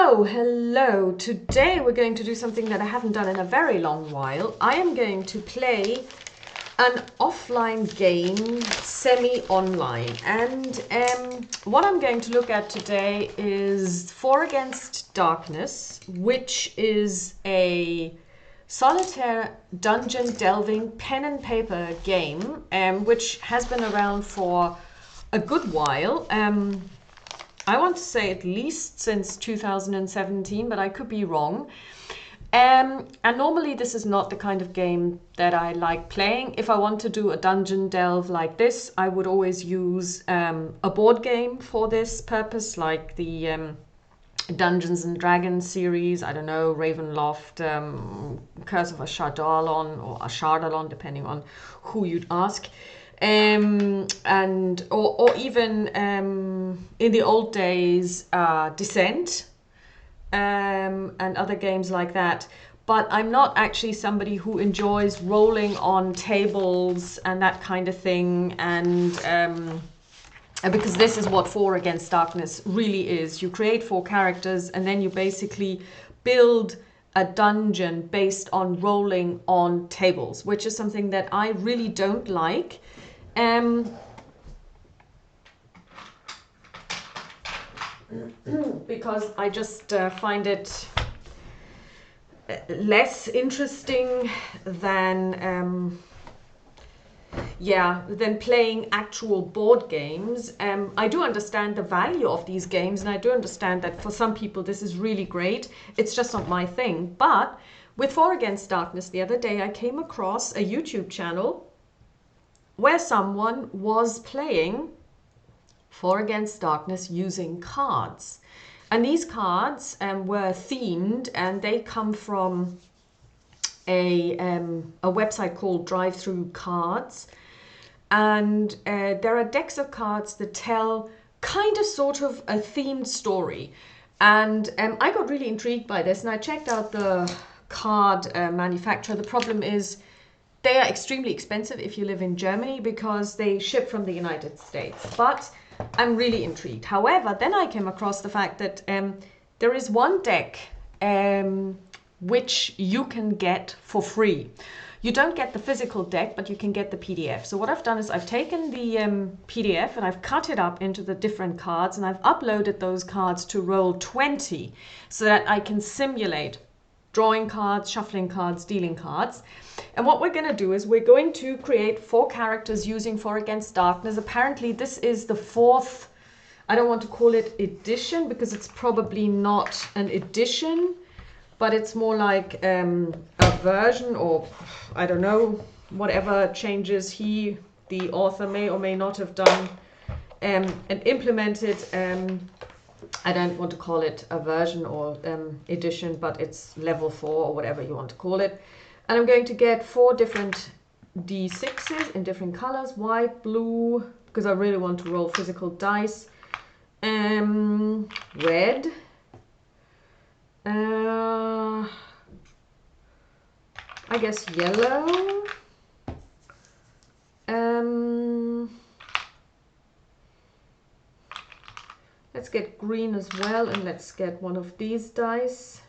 Hello. Today we're going to do something that I haven't done in a very long while. I am going to play an offline game, semi-online. And what I'm going to look at today is For Against Darkness, which is a solitaire dungeon delving pen and paper game, which has been around for a good while. I want to say at least since 2017, but I could be wrong. And normally this is not the kind of game that I like playing. If I want to do a dungeon delve like this, I would always use a board game for this purpose, like the Dungeons and Dragons series, I don't know, Ravenloft, Curse of Ashardalon or Ashardalon, depending on who you'd ask. Or even in the old days, Descent, and other games like that. But I'm not actually somebody who enjoys rolling on tables and that kind of thing. And because this is what For Against Darkness really is. You create 4 characters and then you basically build a dungeon based on rolling on tables, which is something that I really don't like. Because I just find it less interesting than playing actual board games. I do understand the value of these games, and I do understand that for some people this is really great. It's just not my thing. But with For Against Darkness the other day, I came across a YouTube channel where someone was playing For Against Darkness using cards. And these cards were themed, and they come from a website called Drive-Through Cards. And there are decks of cards that tell kind of sort of a themed story. And I got really intrigued by this, and I checked out the card manufacturer. The problem is they are extremely expensive if you live in Germany because they ship from the United States. But I'm really intrigued. However, then I came across the fact that there is one deck which you can get for free. You don't get the physical deck, but you can get the PDF. So what I've done is I've taken the PDF and I've cut it up into the different cards, and I've uploaded those cards to Roll20 so that I can simulate drawing cards, shuffling cards, dealing cards. And what we're going to do is we're going to create 4 characters using For Against Darkness. Apparently this is the 4th, I don't want to call it edition because it's probably not an edition, but it's more like a version, or I don't know, whatever changes the author may or may not have done and implemented. I don't want to call it a version or edition, but it's level 4 or whatever you want to call it. And I'm going to get 4 different D6s in different colors, white, blue, because I really want to roll physical dice, red, I guess yellow, let's get green as well, and let's get one of these dice.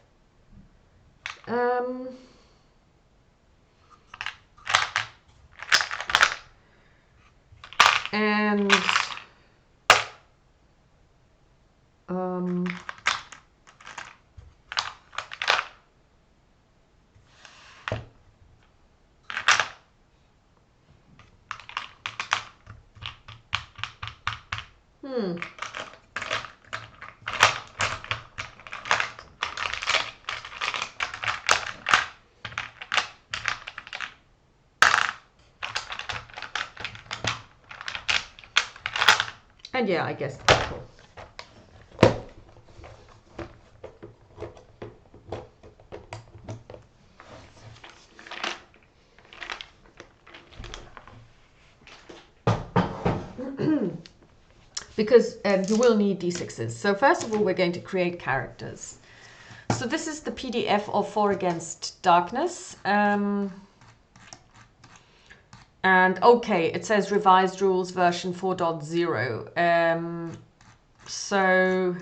And yeah, I guess purple. Because you will need D6s. So first of all, we're going to create characters. So this is the PDF of For Against Darkness. And okay, it says revised rules version 4.0. So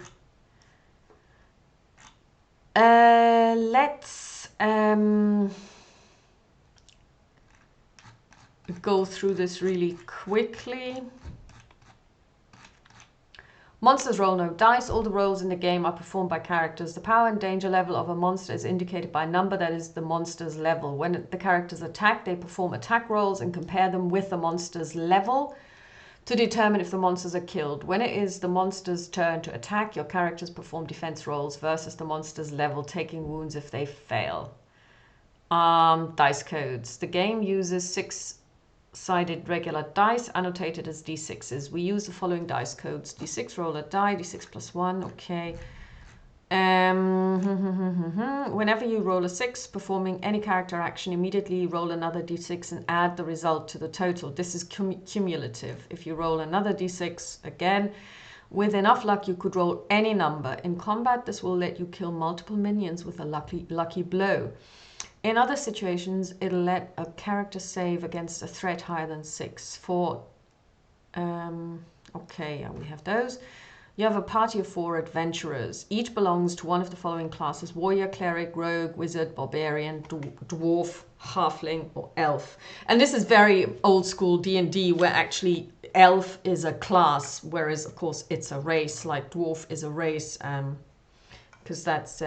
Let's go through this really quickly. Monsters roll no dice. All the rolls in the game are performed by characters. The power and danger level of a monster is indicated by a number that is the monster's level. When the characters attack, they perform attack rolls and compare them with the monster's level to determine if the monsters are killed. When it is the monster's turn to attack, your characters perform defense rolls versus the monster's level, taking wounds if they fail. Dice codes. The game uses 6-sided regular dice annotated as d6s. We use the following dice codes. d6, roll a die, d6 plus 1, okay. Whenever you roll a 6, performing any character action, immediately roll another d6 and add the result to the total. This is cumulative. If you roll another d6 again, with enough luck, you could roll any number. In combat, this will let you kill multiple minions with a lucky blow. In other situations, it'll let a character save against a threat higher than 6. Okay, we have those. You have a party of 4 adventurers. Each belongs to one of the following classes: warrior, cleric, rogue, wizard, barbarian, dwarf, halfling, or elf. And this is very old school D&D, where actually elf is a class, whereas of course it's a race, like dwarf is a race, because that's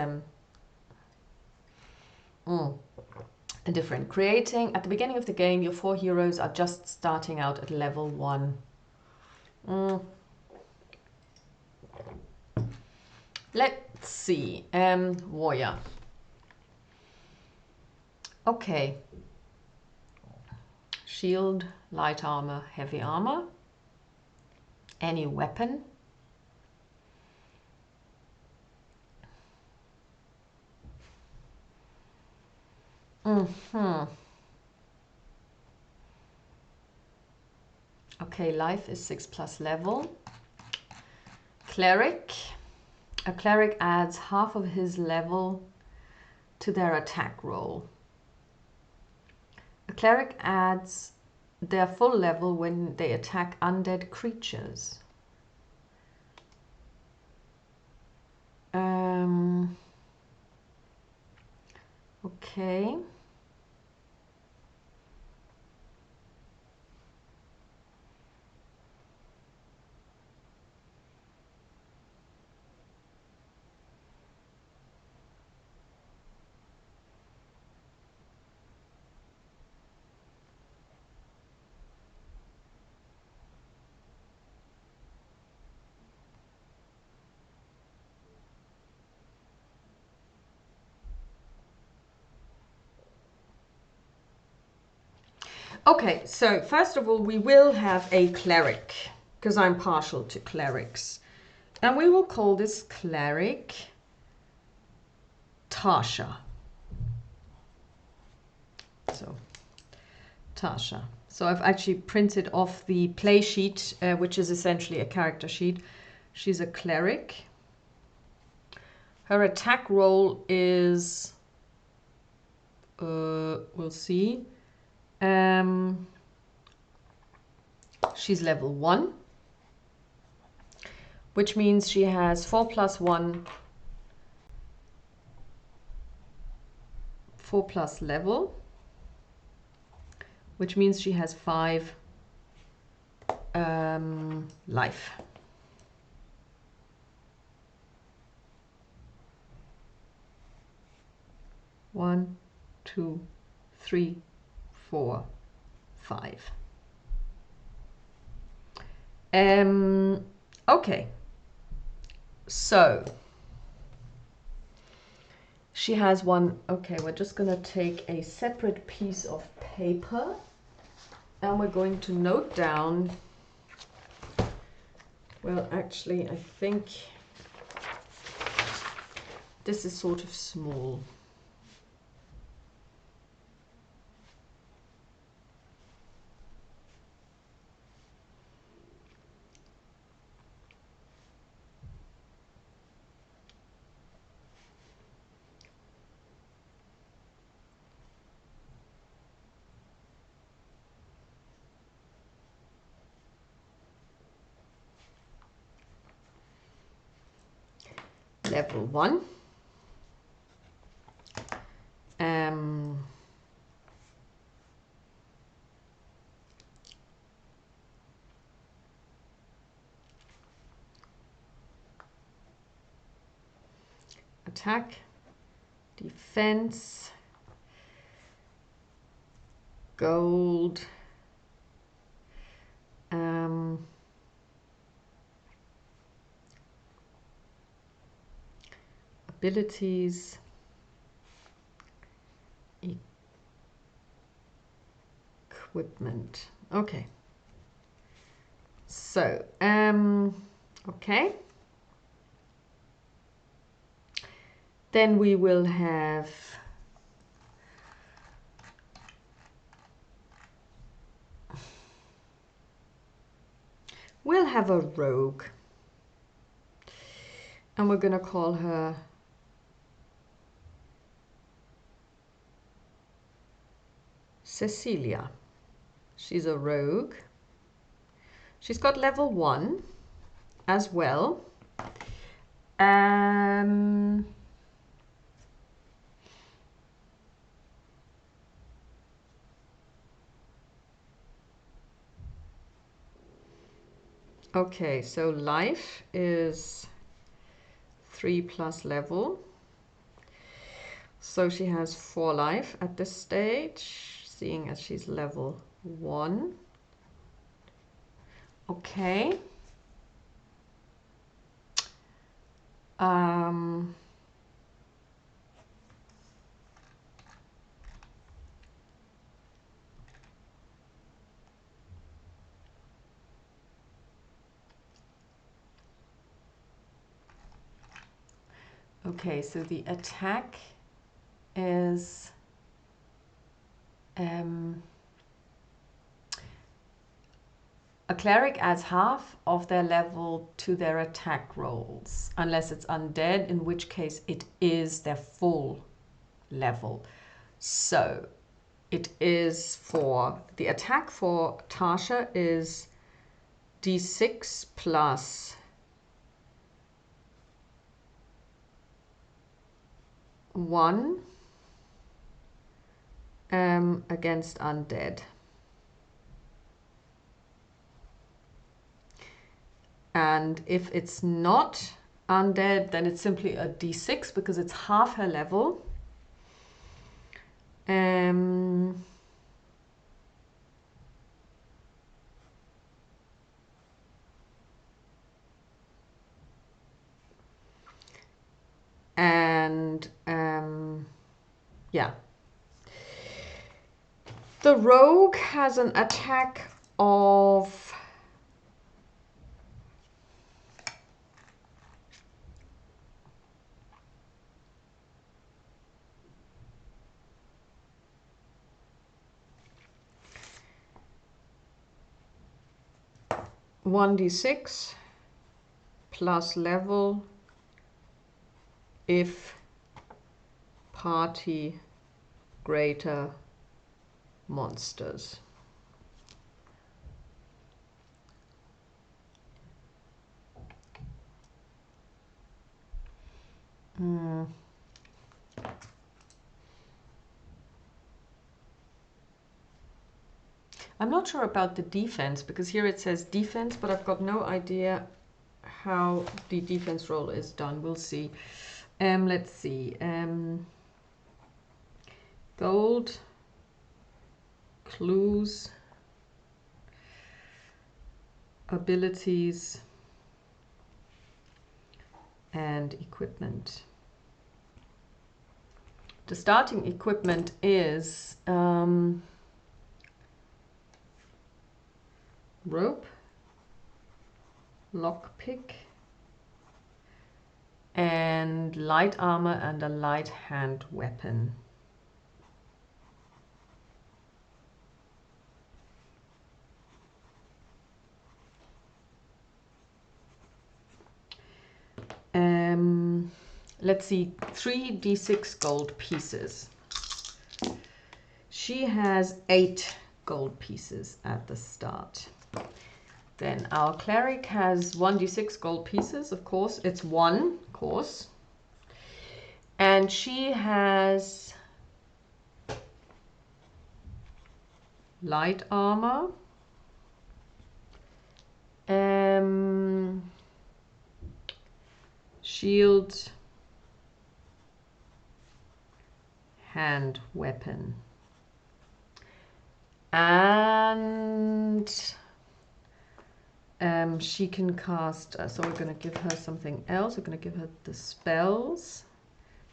different. Creating. At the beginning of the game, your 4 heroes are just starting out at level 1. Let's see. Warrior. Okay. Shield, light armor, heavy armor. Any weapon. Okay, life is 6+ level. Cleric. A cleric adds half of his level to their attack roll. A cleric adds their full level when they attack undead creatures. Okay. Okay, so first of all, we will have a cleric, because I'm partial to clerics. And we will call this cleric Tasha. So, Tasha. So I've actually printed off the play sheet, which is essentially a character sheet. She's a cleric. Her attack roll is, we'll see. She's level 1, which means she has 4+1, 4+ level, which means she has 5 life. One, 2, 3, 4, 5. Okay, so she has one. Okay, we're just going to take a separate piece of paper and we're going to note down. Well, actually, I think this is sort of small. Level 1. attack, defense, gold, abilities, equipment. Okay. So, okay. Then we will have a rogue. And we're going to call her Cecilia. She's a rogue. She's got level 1 as well. Okay, so life is 3+ level. So she has 4 life at this stage, seeing as she's level 1. Okay. Okay, so the attack is a cleric adds half of their level to their attack rolls, unless it's undead, in which case it is their full level. So it is for the attack for Tasha is d6 plus 1 against undead. And if it's not undead, then it's simply a d6 because it's half her level. And yeah. The rogue has an attack of 1d6 plus level if party greater monsters. I'm not sure about the defense, because here it says defense, but I've got no idea how the defense roll is done. We'll see. Let's see. Gold, clues, abilities, and equipment. The starting equipment is rope, lockpick, and light armor and a light hand weapon. Let's see, 3d6 gold pieces. She has 8 gold pieces at the start. Then our cleric has 1d6 gold pieces, of course. It's 1, of course. And she has light armor, shield, hand weapon. And she can cast, so we're going to give her something else. We're going to give her the spells.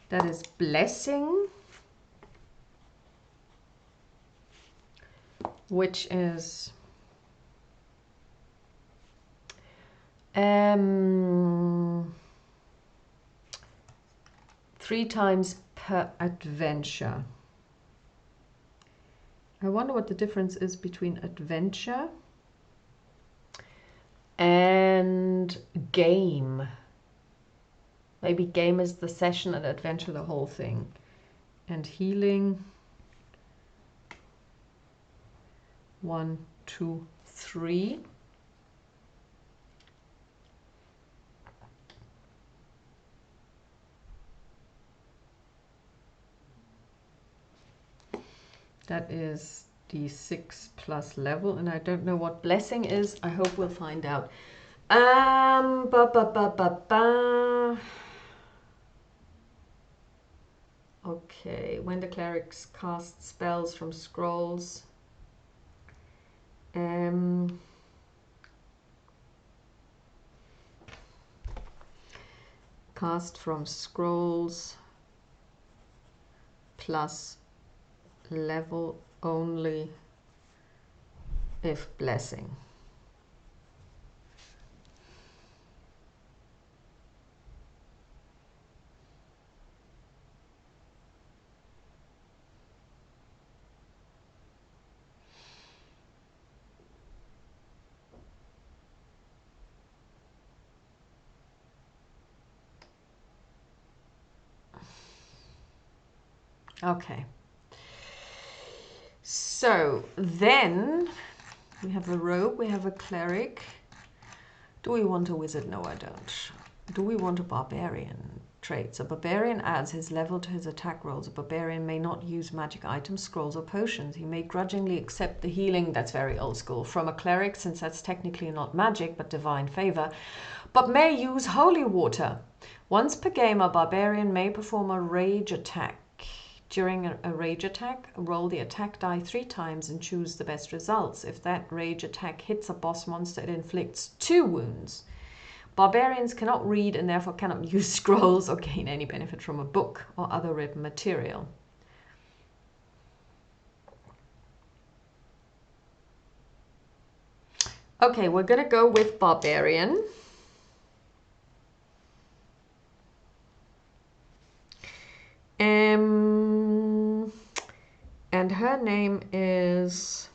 That is blessing, which is 3 times per adventure. I wonder what the difference is between adventure and game. Maybe game is the session and adventure the whole thing. And healing. 1, 2, 3. That is D6 plus level, and I don't know what blessing is. I hope we'll find out. Okay, when the clerics cast spells from scrolls, cast from scrolls plus level only if blessing. Okay. So then we have a rogue, we have a cleric. Do we want a wizard? No, I don't. Do we want a barbarian trait? So barbarian adds his level to his attack rolls. A barbarian may not use magic items, scrolls, or potions. He may grudgingly accept the healing, that's very old school, from a cleric, since that's technically not magic but divine favor, but may use holy water. Once per game, a barbarian may perform a rage attack. During a rage attack, roll the attack die 3 times and choose the best results. If that rage attack hits a boss monster, it inflicts 2 wounds. Barbarians cannot read and therefore cannot use scrolls or gain any benefit from a book or other written material. Okay, we're going to go with barbarian. And her name is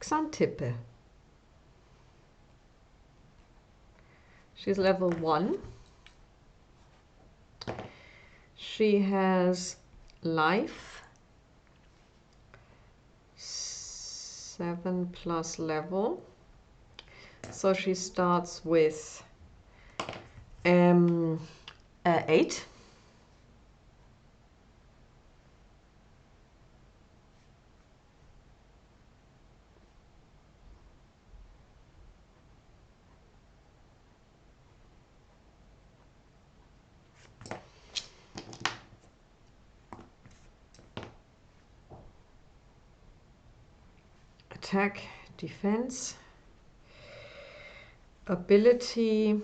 Xantippe. She's level 1. She has life, 7 plus level. So she starts with 8. Attack, defense, ability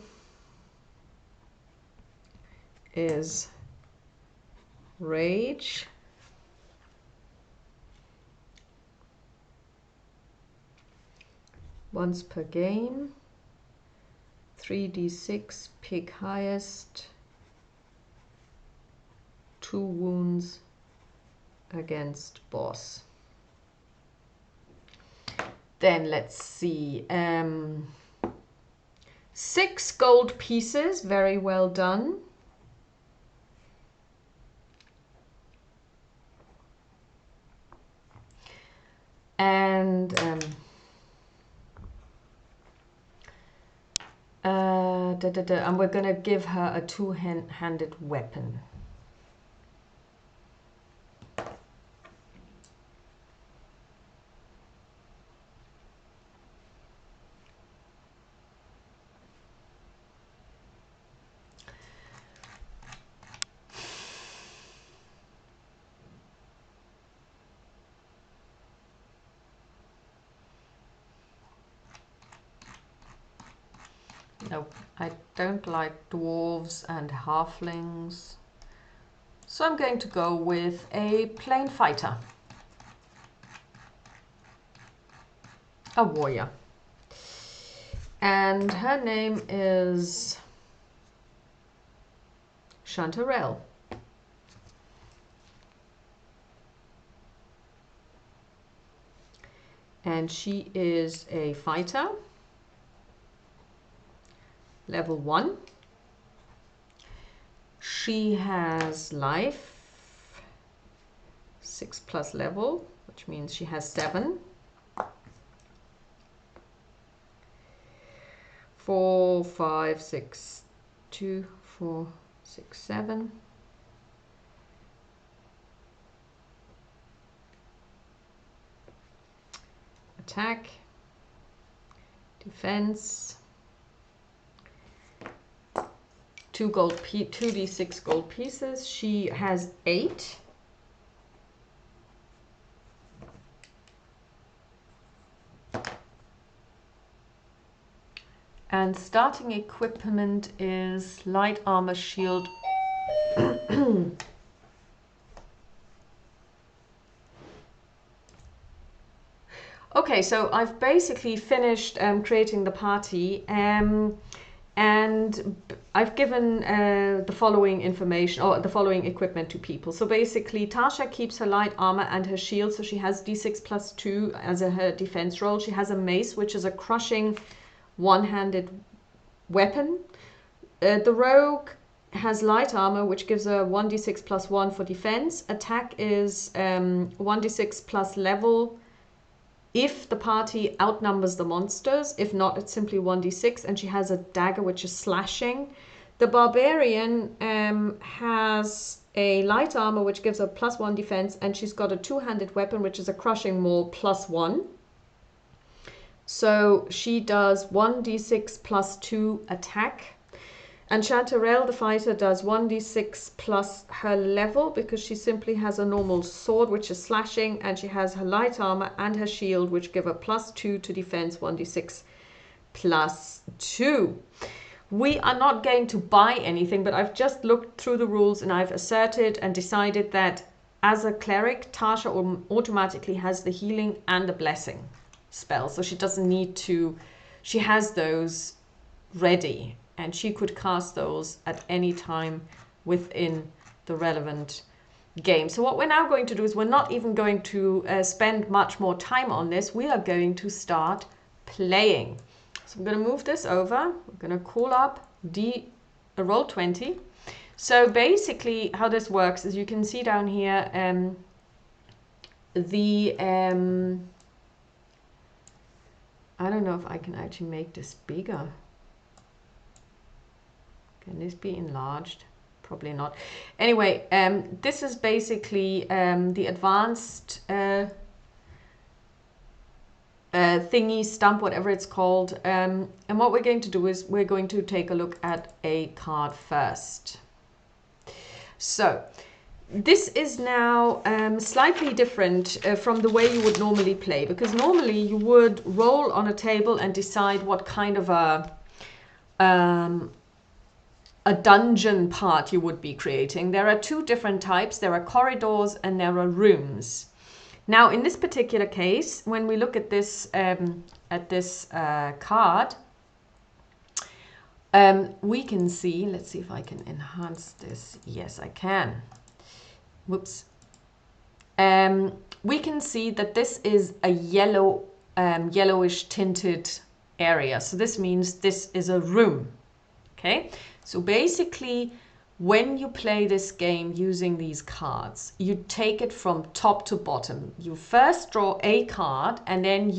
is rage. Once per game, 3d6, pick highest, 2 wounds against boss. Then let's see, 6 gold pieces, very well done. And and we're going to give her a 2-handed weapon. Nope, I don't like dwarves and halflings. So I'm going to go with a plain fighter. A warrior. And her name is Chanterelle. And she is a fighter, level 1. She has life, 6+ level, which means she has 7. 4, 5, 6, 2, 4, 6, 7. Attack, defense, 2d6 gold pieces. She has 8. And starting equipment is light armor, shield. Okay, so I've basically finished creating the party, and I've given the following information, or the following equipment to people. So basically, Tasha keeps her light armor and her shield, so she has d6 + 2 as her defense roll. She has a mace, which is a crushing one-handed weapon. The rogue has light armor, which gives her 1d6 + 1 for defense. Attack is 1d6 plus level if the party outnumbers the monsters. If not, it's simply 1d6, and she has a dagger, which is slashing. The barbarian has a light armor, which gives her +1 defense, and she's got a two-handed weapon, which is a crushing maul +1. So she does 1d6 + 2 attack. And Chanterelle, the fighter, does 1d6 plus her level, because she simply has a normal sword, which is slashing, and she has her light armor and her shield, which give her +2 to defense, 1d6 + 2. We are not going to buy anything, but I've just looked through the rules and I've asserted and decided that as a cleric, Tasha automatically has the healing and the blessing spell. So she doesn't need to, she has those ready, and she could cast those at any time within the relevant game. So what we're now going to do is we're not even going to spend much more time on this. We are going to start playing. So I'm going to move this over. We're going to call up roll 20. So basically how this works is you can see down here I don't know if I can actually make this bigger. Can this be enlarged? Probably not. Anyway, this is basically the advanced thingy, Stump, whatever it's called. And what we're going to do is we're going to take a look at a card first. So this is now slightly different from the way you would normally play, because normally you would roll on a table and decide what kind of a dungeon part you would be creating. There are 2 different types. There are corridors and there are rooms. Now, in this particular case, when we look at this card, we can see, let's see if I can enhance this. Yes, I can. Whoops. We can see that this is a yellowish tinted area. So this means this is a room. Okay. So basically, when you play this game using these cards, you take it from top to bottom. You first draw a card, and then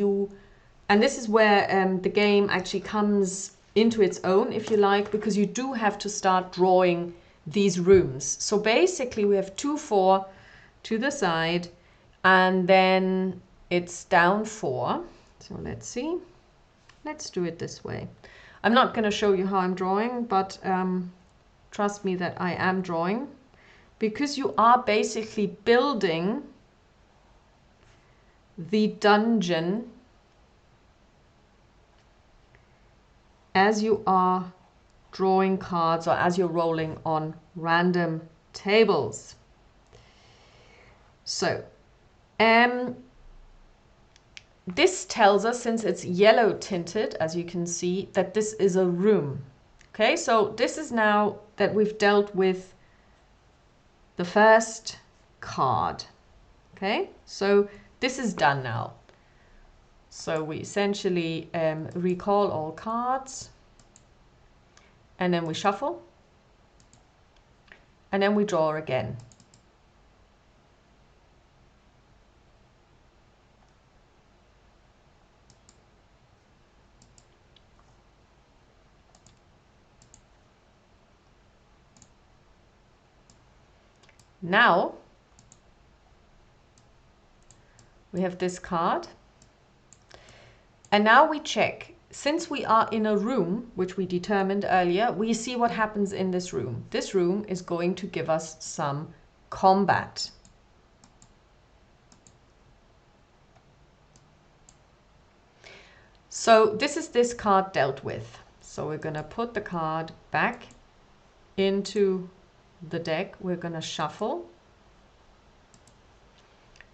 and this is where the game actually comes into its own, if you like, because you do have to start drawing these rooms. So basically, we have 2, 4 to the side, and then it's down 4. So let's see. Let's do it this way. I'm not going to show you how I'm drawing, but trust me that I am drawing, because you are basically building the dungeon as you are drawing cards or as you're rolling on random tables. So this tells us, since it's yellow tinted, as you can see, that this is a room. Okay, so this is now that we've dealt with the first card. Okay, so this is done now. So we essentially recall all cards, and then we shuffle, and then we draw again. Now we have this card, and now we check. Since we are in a room, which we determined earlier, we see what happens in this room. This room is going to give us some combat. So this is this card dealt with. So we're going to put the card back into the deck. We're going to shuffle.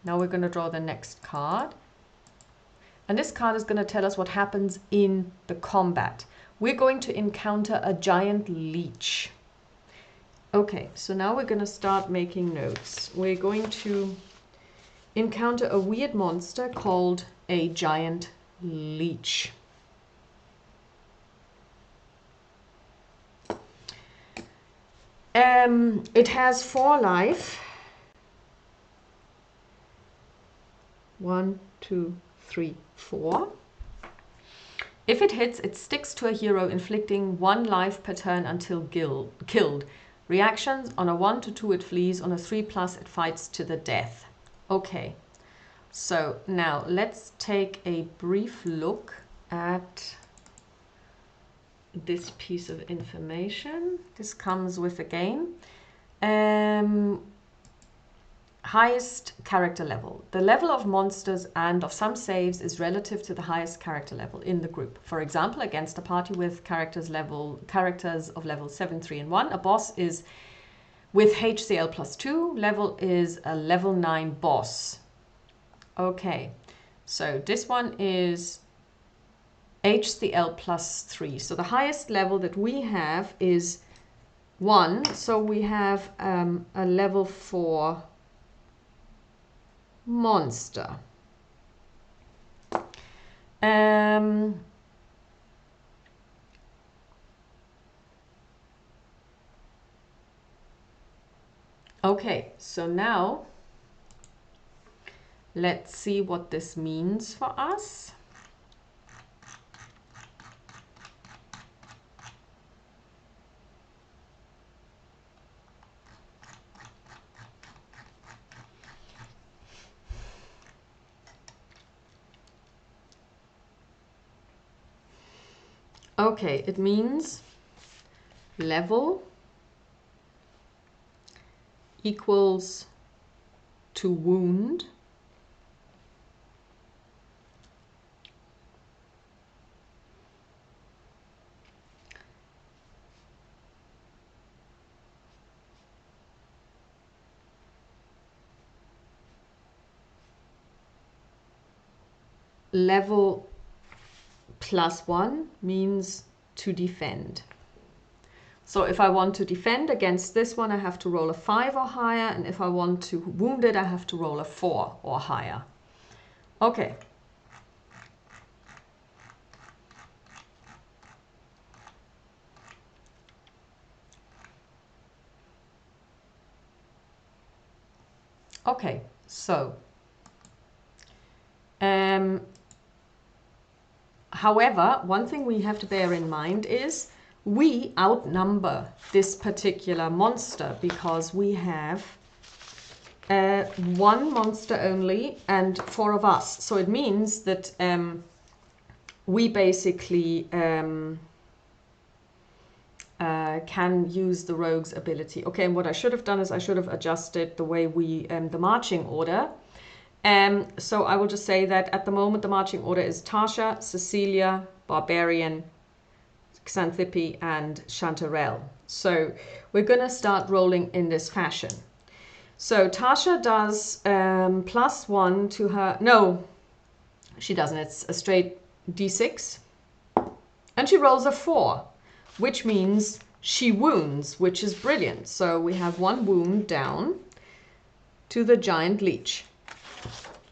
Now we're going to draw the next card. And this card is going to tell us what happens in the combat. We're going to encounter a giant leech. Okay, so now we're going to start making notes. We're going to encounter a weird monster called a giant leech. It has 4 life. 1, 2, 3, 4. If it hits, it sticks to a hero, inflicting 1 life per turn until killed. Reactions: on a 1 to 2 it flees, on a 3+ it fights to the death. Okay, so now let's take a brief look at this piece of information. This comes with a game. Highest character level. The level of monsters and of some saves is relative to the highest character level in the group. For example, against a party with characters of level 7, 3, and 1, a boss is with HCL +2, level is a level 9 boss. Okay, so this one is HCL +3. So the highest level that we have is 1. So we have a level 4 monster. Okay, so now let's see what this means for us. Okay, it means level equals to wound level +1 means to defend. So if I want to defend against this one, I have to roll a 5 or higher, and if I want to wound it, I have to roll a 4 or higher. Okay. Okay, so however, one thing we have to bear in mind is we outnumber this particular monster because we have 1 monster only and 4 of us. So it means that we basically can use the rogue's ability. Okay, and what I should have done is I should have adjusted the way we the marching order. So I will just say that at the moment the marching order is Tasha, Cecilia, Barbarian, Xanthippe and Chanterelle. So we're going to start rolling in this fashion. So Tasha does +1 to her, no, she doesn't, it's a straight D6. And she rolls a 4, which means she wounds, which is brilliant. So we have 1 wound down to the giant leech.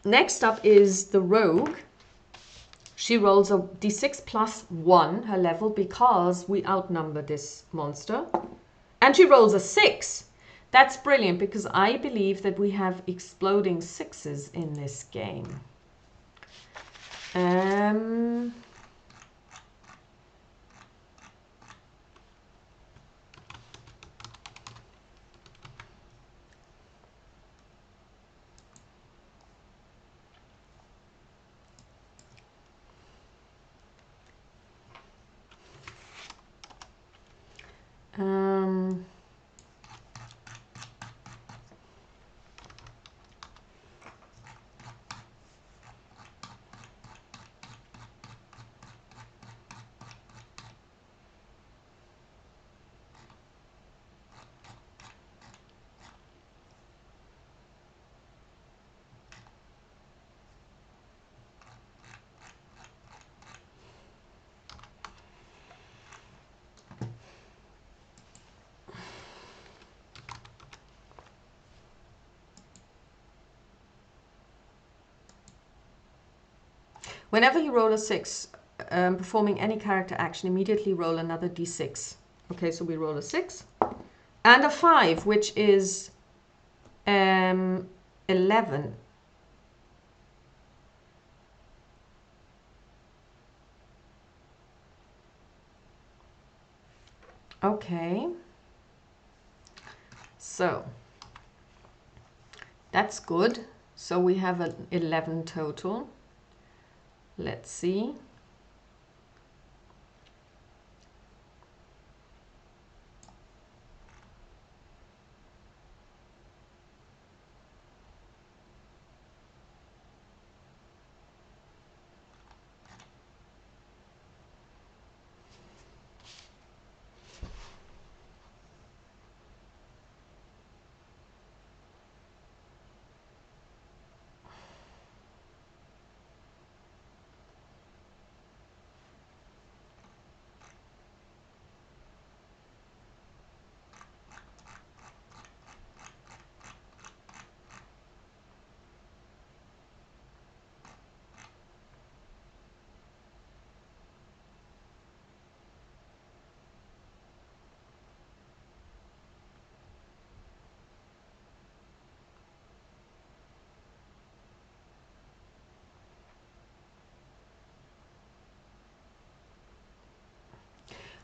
Next up is the rogue. She rolls a D6 +1, her level, because we outnumber this monster. And she rolls a 6. That's brilliant, because I believe that we have exploding 6s in this game. Whenever you roll a 6, performing any character action, immediately roll another D6. Okay, so we roll a 6 and a 5, which is 11. Okay, so that's good. So we have an 11 total. Let's see.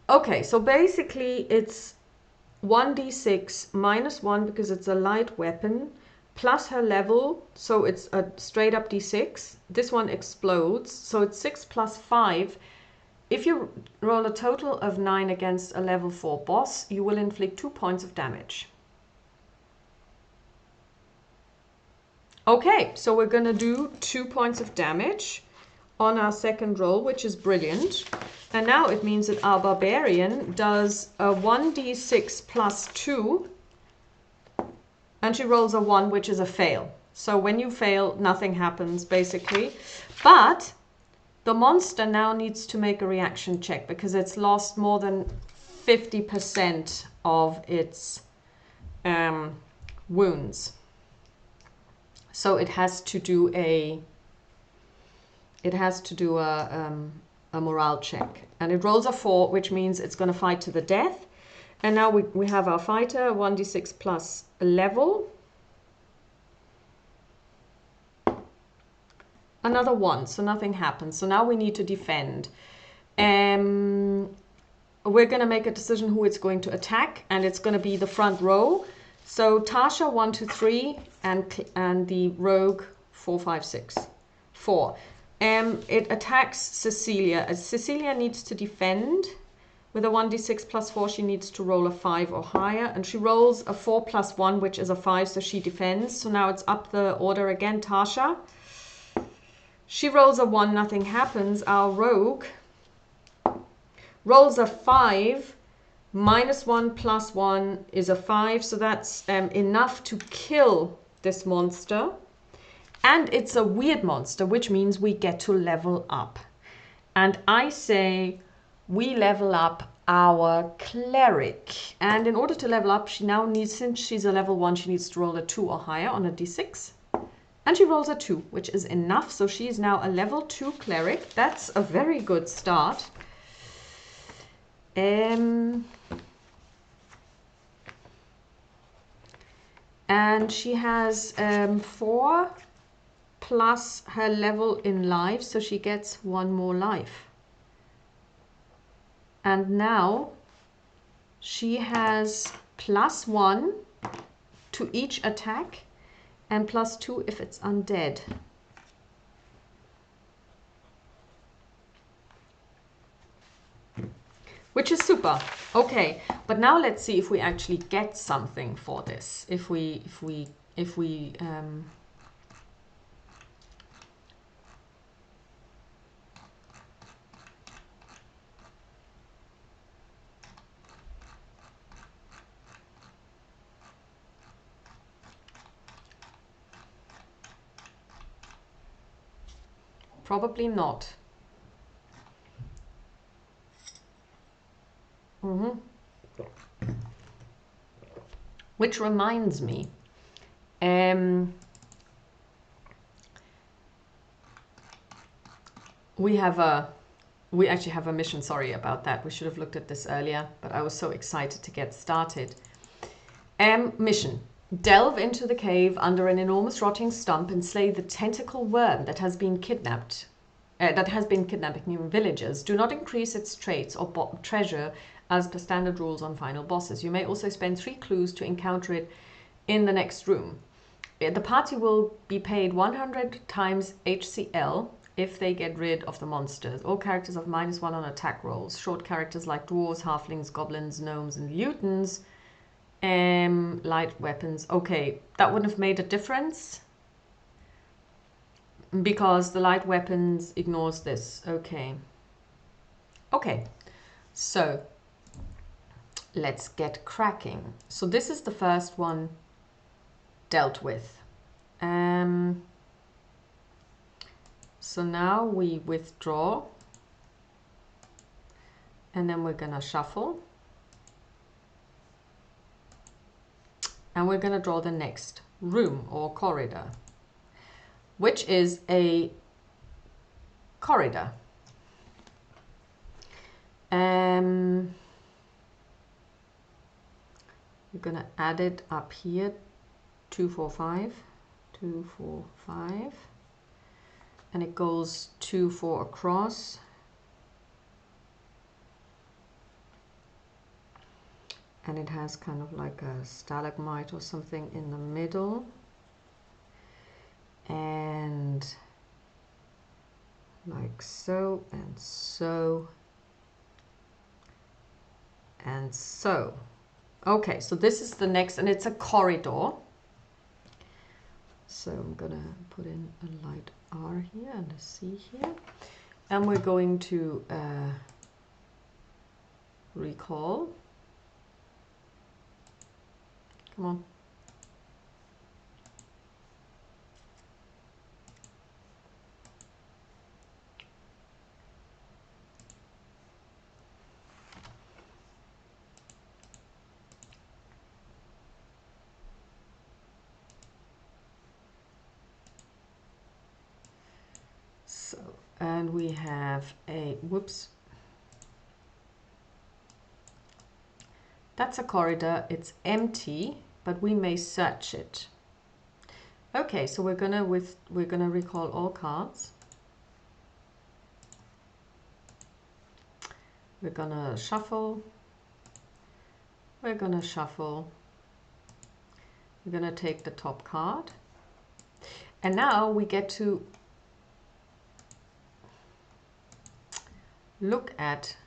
Okay, so basically it's 1d6 -1 because it's a light weapon, plus her level, so it's a straight up d6. This one explodes, so it's 6 + 5. If you roll a total of 9 against a level 4 boss, you will inflict 2 points of damage. Okay, so we're gonna do 2 points of damage on our second roll, which is brilliant. And now it means that our barbarian does a 1d6 + 2, and she rolls a 1, which is a fail. So when you fail, nothing happens, basically. But the monster now needs to make a reaction check because it's lost more than 50% of its wounds. So it has to do a morale check, and it rolls a 4, which means it's going to fight to the death. And now we have our fighter, 1d6 plus level, another 1, so nothing happens. So now we need to defend. We're going to make a decision who it's going to attack, and it's going to be the front row. So Tasha 1, 2, 3, and the rogue 4, 5, 6, 4. It attacks Cecilia. Cecilia needs to defend. With a 1d6 + 4, she needs to roll a 5 or higher, and she rolls a 4 + 1, which is a 5, so she defends. So now it's up the order again. Tasha. She rolls a 1, nothing happens. Our rogue rolls a 5, -1 + 1 is a 5, so that's enough to kill this monster. And it's a weird monster, which means we get to level up. And I say we level up our cleric. And in order to level up, she now needs, since she's a level 1, she needs to roll a 2 or higher on a d6. And she rolls a 2, which is enough. So she is now a level 2 cleric. That's a very good start. And she has 4 plus her level in life, so she gets 1 more life. And now she has +1 to each attack and +2 if it's undead. Which is super. Okay, but now let's see if we actually get something for this. If we probably not. Which reminds me, we actually have a mission. Sorry about that. We should have looked at this earlier, but I was so excited to get started. Mission. Delve into the cave under an enormous rotting stump and slay the tentacle worm that has been kidnapped. Kidnapping villagers. Do not increase its traits or treasure as per standard rules on final bosses. You may also spend 3 clues to encounter it in the next room. The party will be paid 100 times HCL if they get rid of the monsters. All characters have -1 on attack rolls. Short characters like dwarves, halflings, goblins, gnomes, and mutants. Light weapons. Okay, that wouldn't have made a difference because the light weapons ignores this. Okay. Okay, so let's get cracking. So this is the first one dealt with. So now we withdraw and then we're gonna shuffle and we're gonna draw the next room or corridor, which is a corridor. We're gonna add it up here, 2, 4, 5, 2, 4, 5, and it goes 2, 4 across. And it has kind of like a stalagmite or something in the middle. And like so, and so, and so. Okay, so this is the next, and it's a corridor. So I'm gonna put in a light R here and a C here. And we're going to recall. Come on. So, and we have a, whoops. That's a corridor, it's empty, but we may search it. Okay, so we're gonna recall all cards. We're gonna shuffle. We're gonna shuffle. We're gonna take the top card. And now we get to look at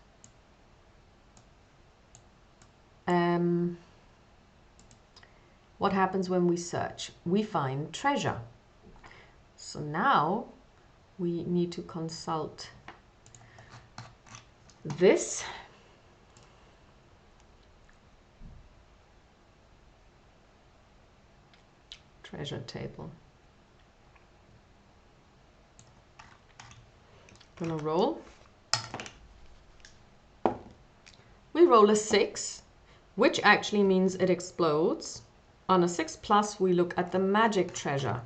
what happens when we search. We find treasure. So now we need to consult this treasure table. Gonna roll. We roll a 6, which actually means it explodes. On a 6 plus, we look at the magic treasure.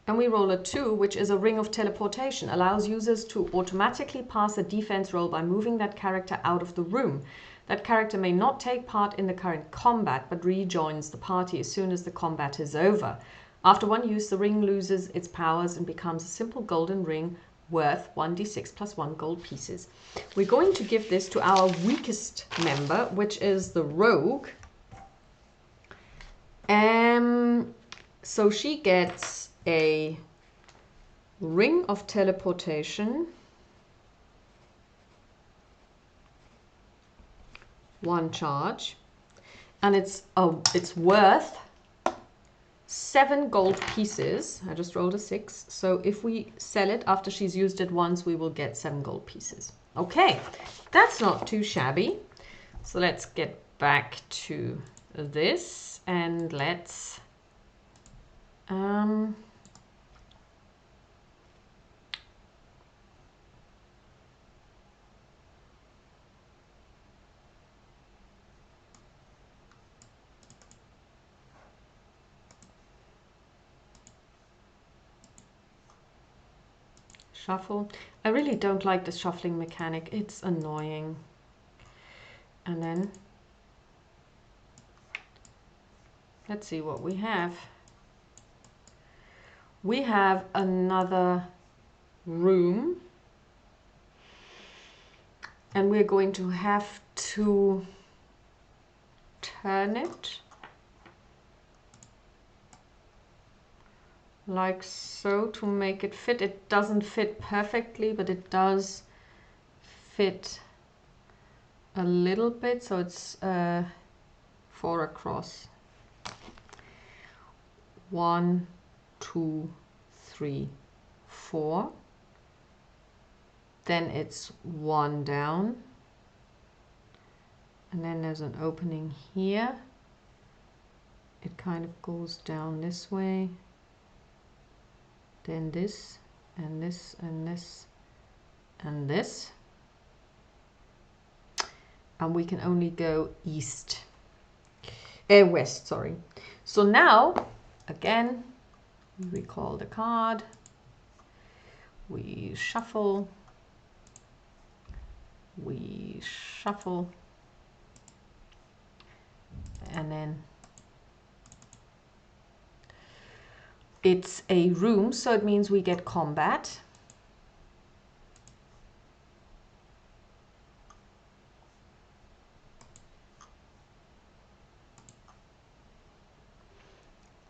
And we roll a 2, which is a ring of teleportation, allows users to automatically pass a defense roll by moving that character out of the room. That character may not take part in the current combat, but rejoins the party as soon as the combat is over. After one use, the ring loses its powers and becomes a simple golden ring worth 1d6 plus 1 gold pieces. We're going to give this to our weakest member, which is the rogue. So she gets a ring of teleportation, 1 charge, and it's worth 7 gold pieces. I just rolled a 6, so if we sell it after she's used it once, we will get 7 gold pieces. Okay, that's not too shabby. So let's get back to this and let's shuffle. I really don't like the shuffling mechanic. It's annoying. And then let's see what we have. We have another room. And we're going to have to turn it like so to make it fit. It doesn't fit perfectly, but it does fit a little bit, so it's 4 across. 1, 2, 3, 4. Then it's 1 down, and then there's an opening here. It kind of goes down this way, then this and this and this and this, and we can only go west, sorry. So now again we recall the card, we shuffle, and then it's a room, so it means we get combat.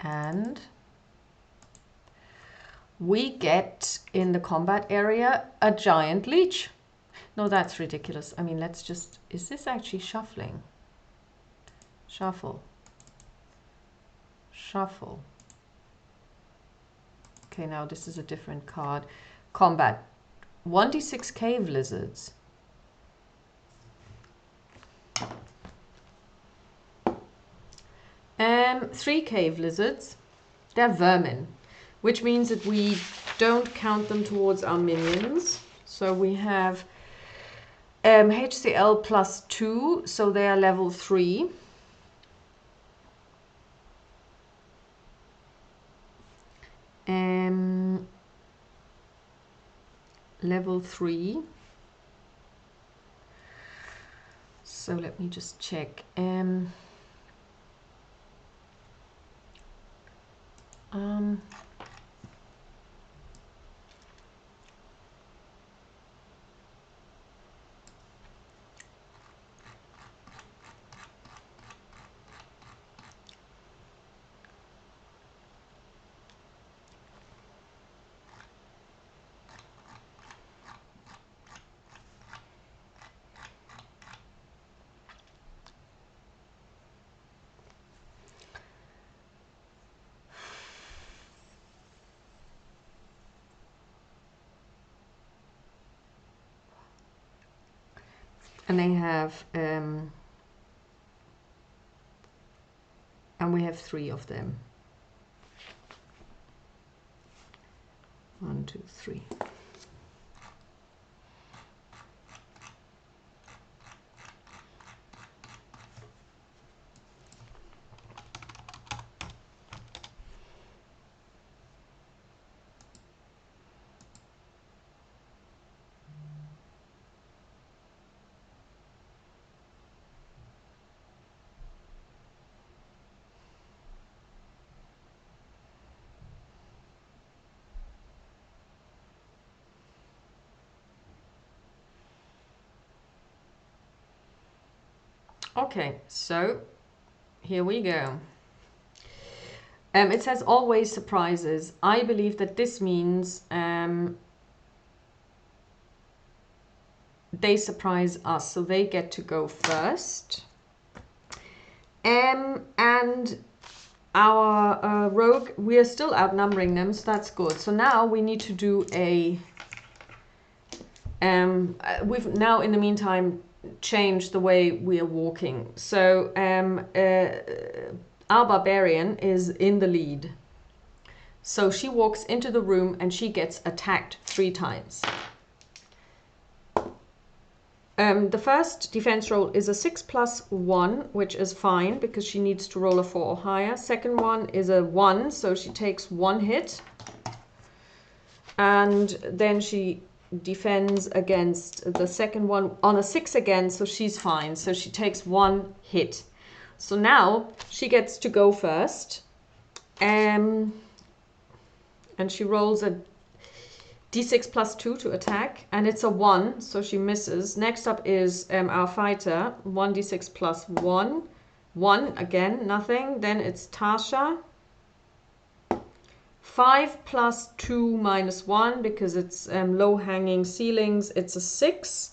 And we get in the combat area a giant leech. No, that's ridiculous. I mean, let's just, is this actually shuffling? Shuffle. Shuffle. Okay, now this is a different card. Combat. 1d6 cave lizards. Three cave lizards. They're vermin, which means that we don't count them towards our minions. So we have HCL plus 2, so they are level 3. Level 3. So let me just check. And they have And we have 3 of them. 1, 2, 3. Okay, so here we go. It says always surprises. I believe that this means they surprise us, so they get to go first. And our rogue, we are still outnumbering them, so that's good. So now we need to do a... we've now, in the meantime, changed the way we are walking. So our barbarian is in the lead. So she walks into the room and she gets attacked 3 times. The first defense roll is a 6 + 1, which is fine because she needs to roll a 4 or higher. Second one is a 1, so she takes 1 hit. And then she defends against the second one on a 6 again, so she's fine. So she takes 1 hit. So now she gets to go first. And she rolls a d6 + 2 to attack, and it's a 1, so she misses. Next up is our fighter, 1d6 + 1. 1, again, nothing. Then it's Tasha. 5 + 2 - 1, because it's low-hanging ceilings, it's a 6.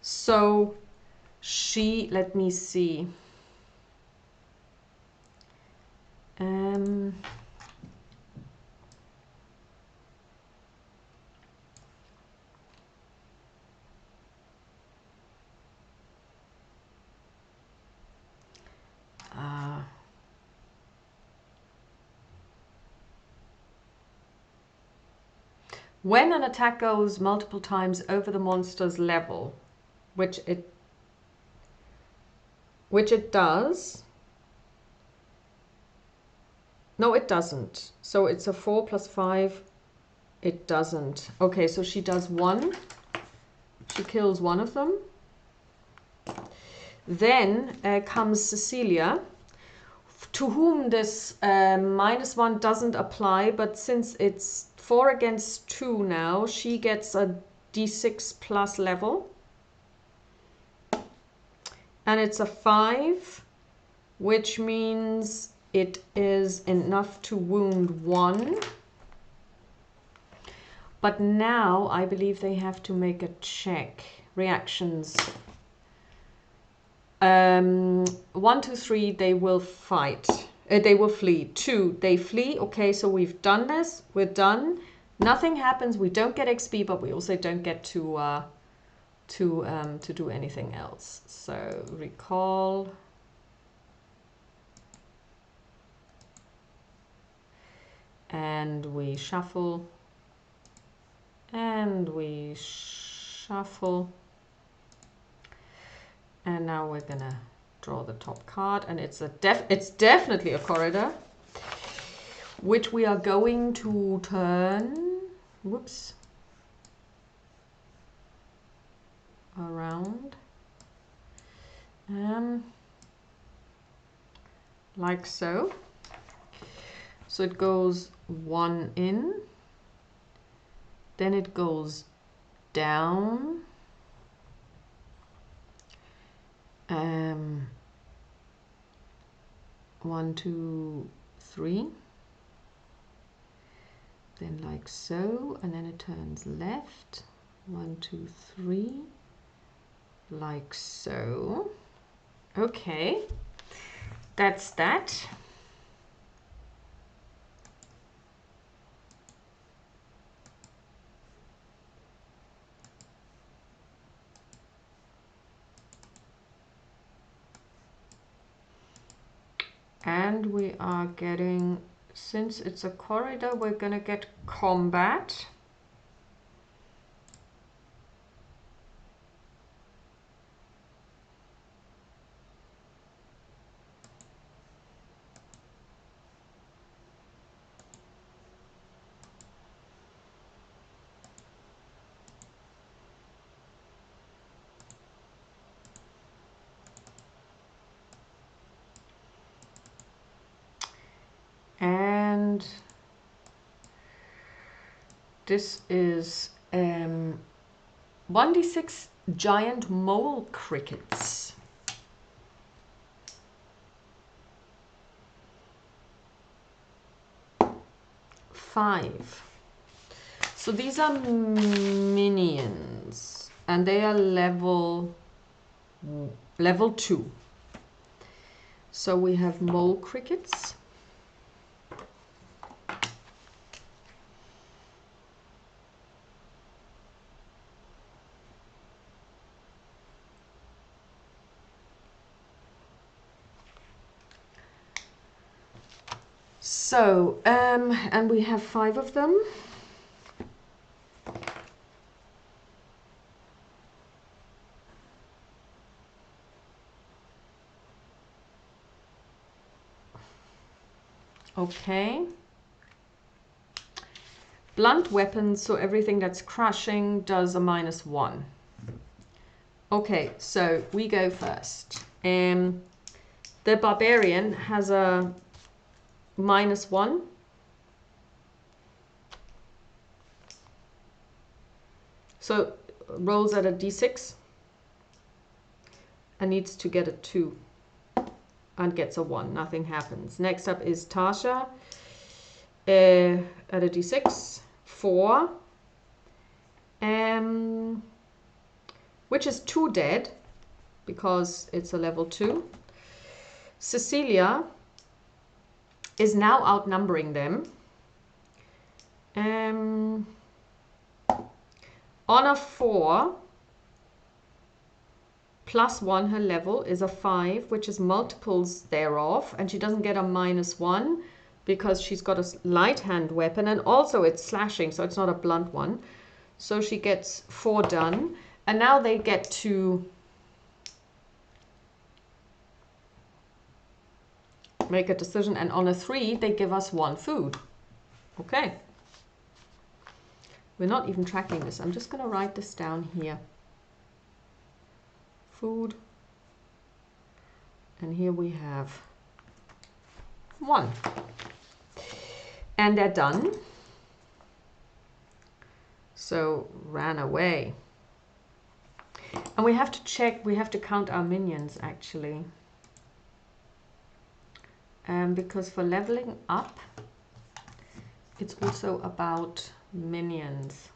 So she, let me see. When an attack goes multiple times over the monster's level, which it does. No, it doesn't. So it's a 4 + 5. It doesn't. Okay, so she does 1. She kills 1 of them. Then comes Cecilia, to whom this -1 doesn't apply, but since it's 4 against 2 now, she gets a d6 plus level. And it's a 5, which means it is enough to wound 1. But now I believe they have to make a check. Reactions. 1, 2, 3, they will fight. They will flee. 2, they flee. Okay, so we've done this. We're done. Nothing happens. We don't get XP, but we also don't get to do anything else. So recall. And we shuffle. And we shuffle. And now we're gonna draw the top card, and it's definitely a corridor, which we are going to turn. Whoops. Around. Like so. So it goes 1 in, then it goes down. 1, 2, 3. Then like so, and then it turns left. 1, 2, 3. Like so. Okay, that's that. And we are getting, since it's a corridor, we're gonna get combat. And this is 1d6 giant mole crickets. Five. So these are minions, and they are level 2. So we have mole crickets. So, and we have 5 of them. Okay. Blunt weapons, so everything that's crushing does a -1. Okay, so we go first. The barbarian has a -1. So rolls at a d6 and needs to get a 2 and gets a 1. Nothing happens. Next up is Tasha at a d6, 4, which is 2 dead because it's a level 2. Cecilia is now outnumbering them. On a 4, +1, her level is a 5, which is multiples thereof, and she doesn't get a -1 because she's got a light hand weapon, and also it's slashing, so it's not a blunt one. So she gets 4 done, and now they get to make a decision, and on a 3 they give us 1 food. Okay. We're not even tracking this. I'm just going to write this down here. Food. And here we have 1. And they're done. So ran away. And we have to check, we have to count our minions actually. Because for leveling up, it's also about minions.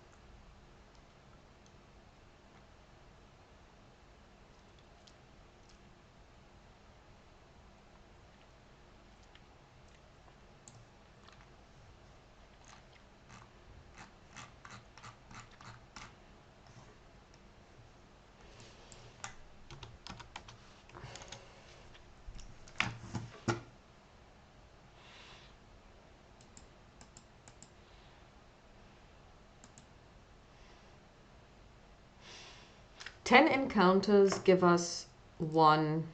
Ten encounters give us 1.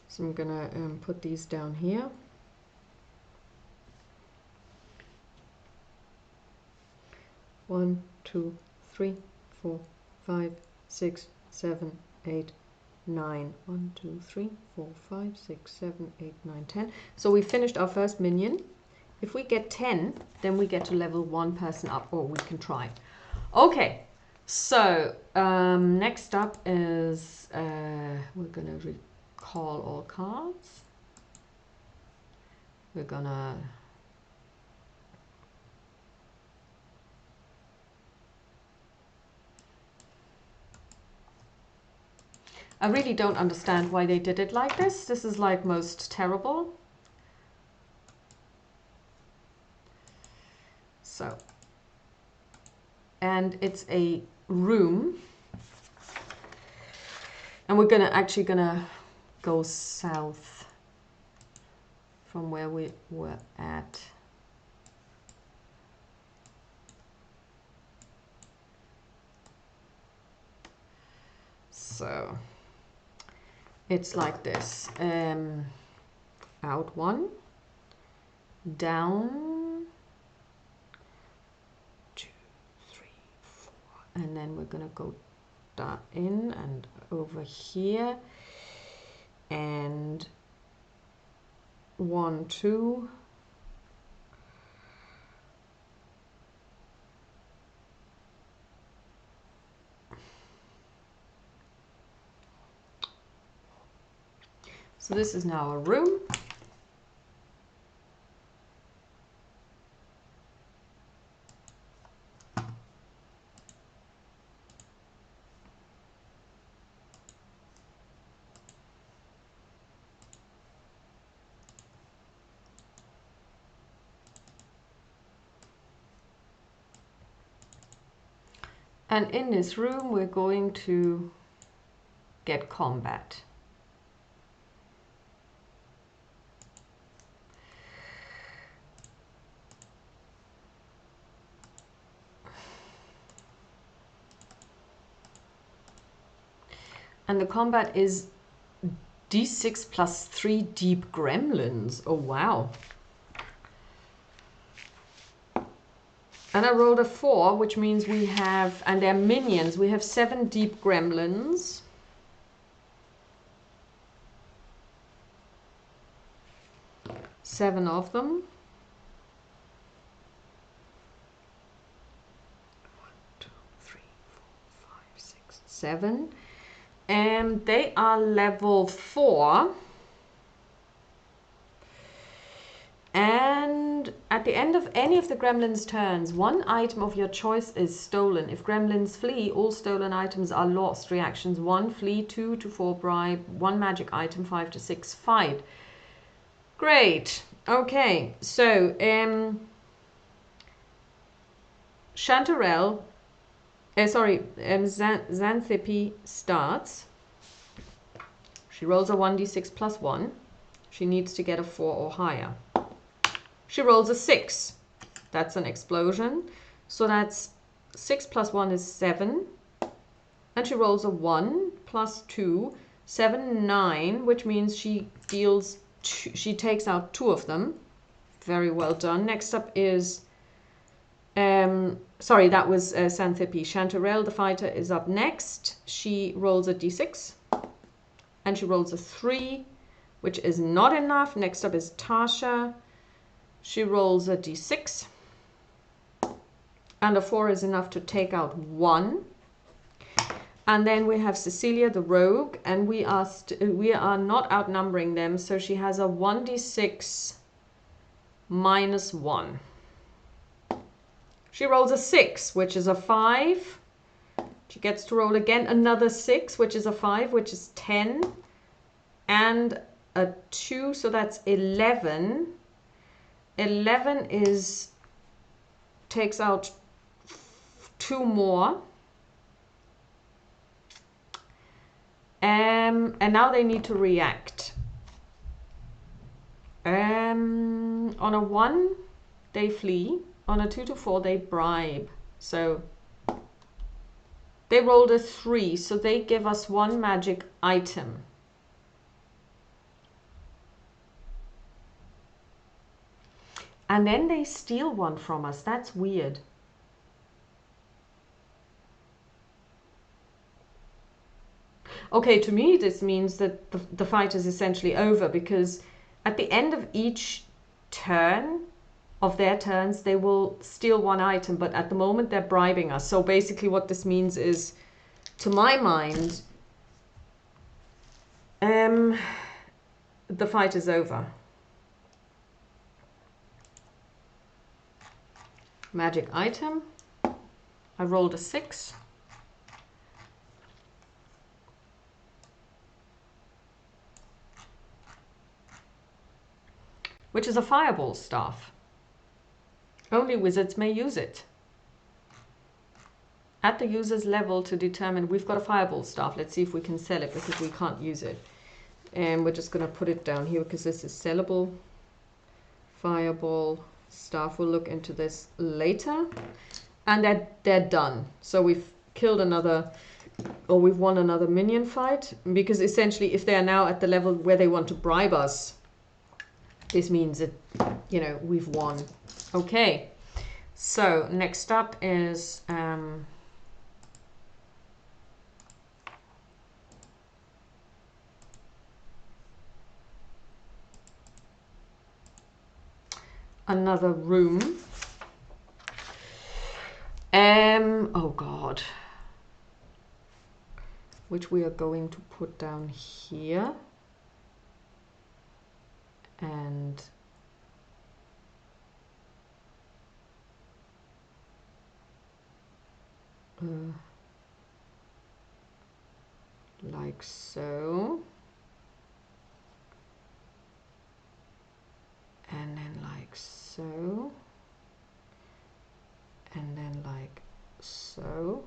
So I'm gonna put these down here. One, 2, 3, 4, 5, 6, 7, 8, 9. 1, 2, 3, 4, 5, 6, 7, 8, 9, 10. So we finished our first minion. If we get 10, then we get to level 1 person up, or we can try. Okay. So next up is we're gonna recall all cards. We're gonna I really don't understand why they did it like this. This is like most terrible. So, and it's a room. And we're actually gonna goes south from where we were at. So it's like this, out 1, down 2, 3, 4, and then we're gonna go down in and over here, and 1, 2, so this is now a room. And in this room, we're going to get combat. And the combat is D6 plus 3 deep gremlins. Oh, wow. And I rolled a 4, which means we have, and they're minions, we have 7 deep gremlins. Seven of them. 1, 2, 3, 4, 5, 6, 7. And they are level 4. And at the end of any of the gremlins' turns, 1 item of your choice is stolen. If gremlins flee, all stolen items are lost. Reactions: 1, flee, 2 to 4, bribe, 1 magic item, 5 to 6, fight. Great. Okay, so Chanterelle, Xanthippe starts. She rolls a 1d6 plus 1. She needs to get a 4 or higher. She rolls a 6. That's an explosion. So that's 6 plus 1 is 7. And she rolls a 1 plus 2, 7, 9, which means she deals she takes out 2 of them. Very well done. Next up is, sorry, that was Xanthippe. Chanterelle, the fighter, is up next. She rolls a d6, and she rolls a 3, which is not enough. Next up is Tasha. She rolls a d6, and a 4 is enough to take out 1. And then we have Cecilia, the rogue, and we are not outnumbering them, so she has a 1d6 minus 1. She rolls a 6, which is a 5. She gets to roll again another 6, which is a 5, which is 10, and a 2, so that's 11. 11 takes out 2 more. And now they need to react. On a 1, they flee. On a 2 to 4, they bribe. So they rolled a 3, so they give us 1 magic item. And then they steal 1 from us. That's weird. Okay, to me this means that the fight is essentially over, because at the end of each turn of their turns, they will steal 1 item, but at the moment they're bribing us. So basically what this means is, to my mind, the fight is over. Magic item. I rolled a 6. Which is a fireball staff. Only wizards may use it. At the user's level to determine, we've got a fireball staff. Let's see if we can sell it, because we can't use it. And we're just going to put it down here because this is sellable. Fireball stuff. We'll look into this later. And they're done. So we've killed another, or we've won another minion fight. Because essentially, if they are now at the level where they want to bribe us, this means that, you know, we've won. Okay. So next up is another room. Oh God. Which we are going to put down here. And like so. And then like so. And then like so.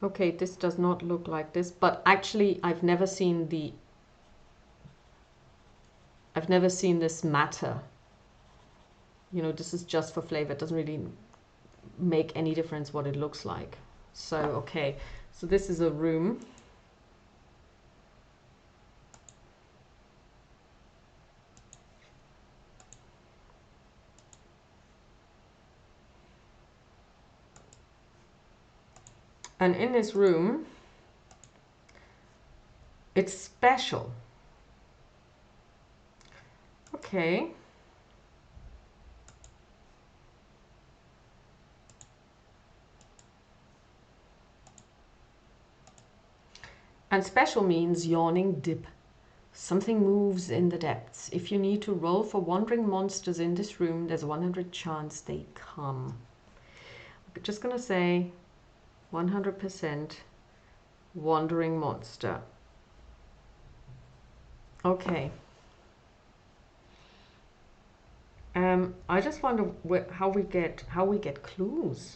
Okay, this does not look like this, but actually I've never seen this matter. You know, this is just for flavor. It doesn't really make any difference what it looks like. So, okay. So this is a room. And in this room, it's special. Okay. And special means yawning dip. Something moves in the depths. If you need to roll for wandering monsters in this room, there's a 100 chance they come. I'm just going to say 100% wandering monster. Okay. I just wonder how we get clues.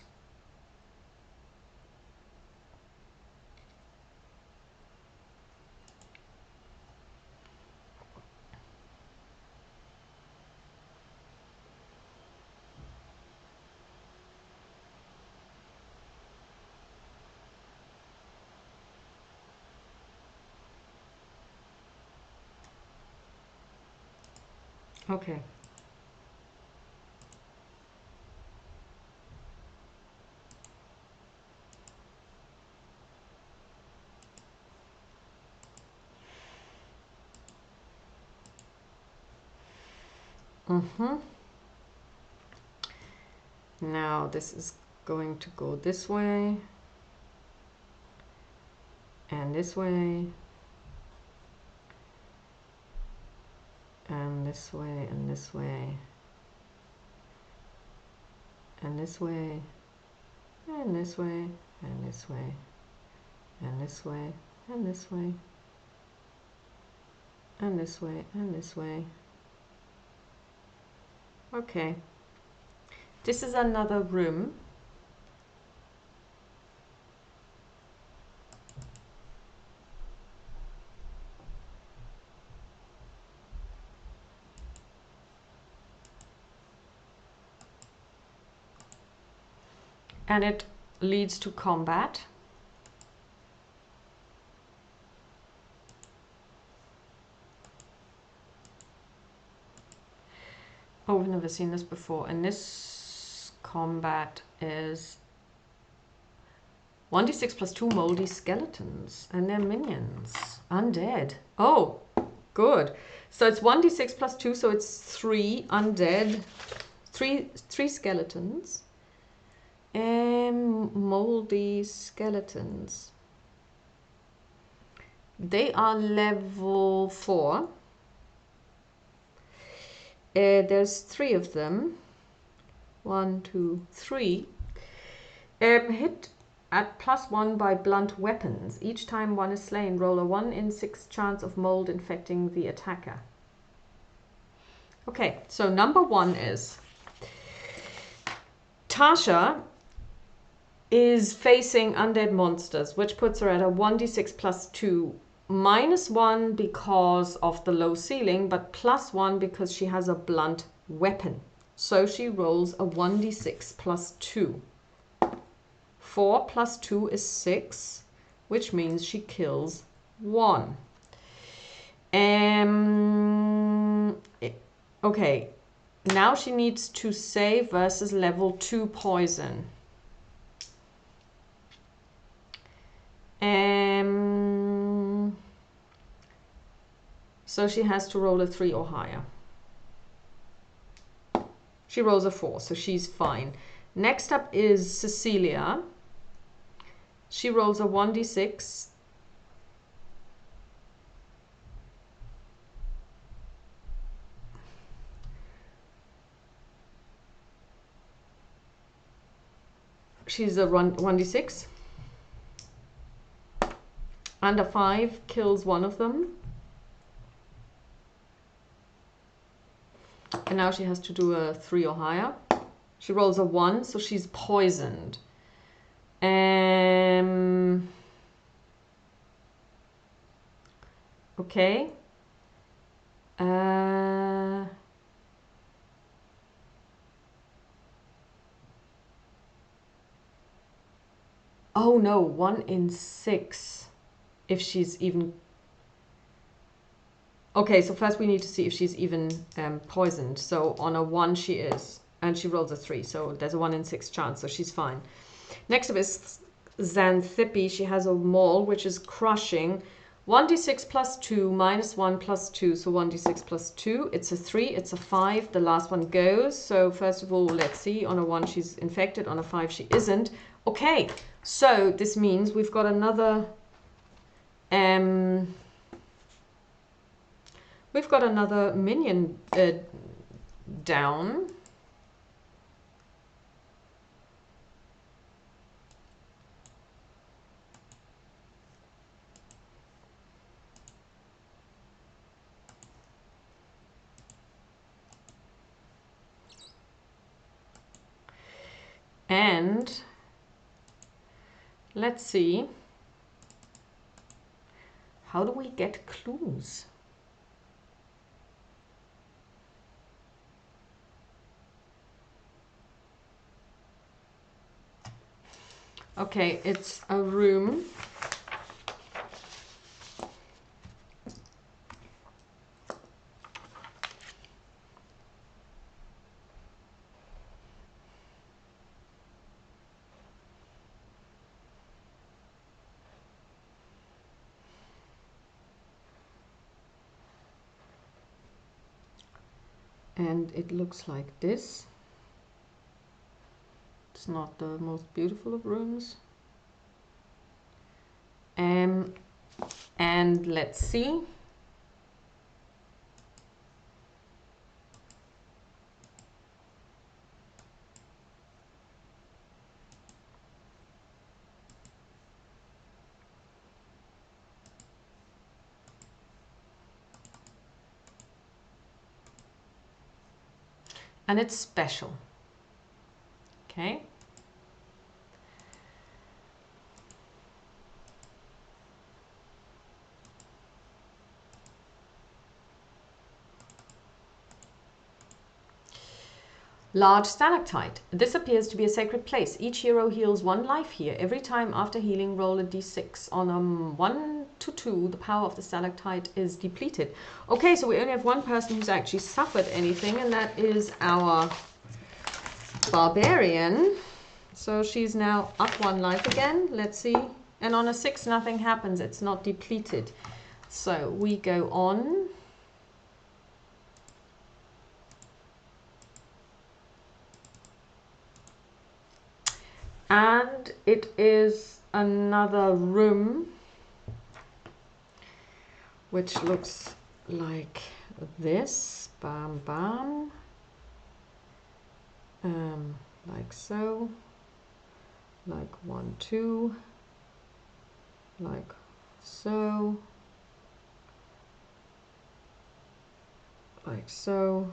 Okay. Now this is going to go this way, and this way, and this way, and this way, and this way, and this way, and this way, and this way, and this way, and this way, and this way. Okay. This is another room. And it leads to combat. Oh, we've never seen this before. And this combat is 1d6 plus 2 moldy skeletons and their minions. Undead. Oh, good. So it's 1d6 plus 2, so it's 3 undead. Three skeletons. And moldy skeletons. They are level 4. There's 3 of them. 1, 2, 3. Hit at +1 by blunt weapons. Each time one is slain, roll a 1 in 6 chance of mold infecting the attacker. Okay, so number 1 is Tasha is facing undead monsters, which puts her at a 1d6 plus 2, minus 1 because of the low ceiling, but plus 1 because she has a blunt weapon. So she rolls a 1d6 plus 2. 4 plus 2 is 6, which means she kills 1. Okay, now she needs to save versus level 2 poison. So she has to roll a 3 or higher. She rolls a 4, so she's fine. Next up is Cecilia. She rolls a 1d6. She's a 1d6. And a 5 kills one of them. And now she has to do a 3 or higher. She rolls a 1, so she's poisoned. Okay. Oh no, 1 in 6. If she's even... Okay, so first we need to see if she's even poisoned. So on a 1 she is, and she rolls a 3, so there's a 1 in 6 chance, so she's fine. Next up is Xanthippe. She has a maul, which is crushing. 1d6 plus 2 minus 1 plus 2, so 1d6 plus 2. It's a 3, it's a 5. The last one goes. So first of all, let's see. On a 1 she's infected, on a 5 she isn't. Okay, so this means we've got another... we've got another minion down. And let's see, how do we get clues? Okay, it's a room. And it looks like this. It's not the most beautiful of rooms. And let's see. And it's special. Okay. Large stalactite. This appears to be a sacred place. Each hero heals 1 life here. Every time after healing, roll a d6. On a 1 to 2, the power of the stalactite is depleted. Okay, so we only have one person who's actually suffered anything, and that is our barbarian. So she's now up 1 life again. Let's see. And on a 6, nothing happens. It's not depleted. So we go on. And it is another room, which looks like this. Bam, bam. Like so. Like 1, 2. Like so. Like so.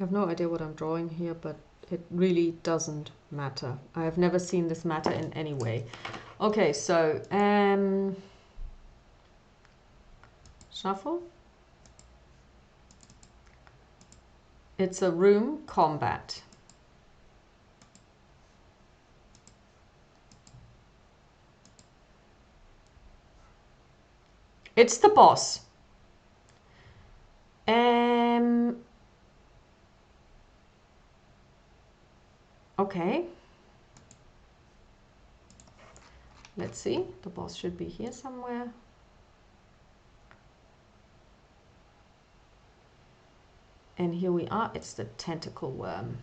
have no idea what I'm drawing here, but it really doesn't matter. I have never seen this matter in any way. Okay, so shuffle. It's a room combat. It's the boss. Okay. Let's see. The boss should be here somewhere. And here we are. It's the tentacle worm.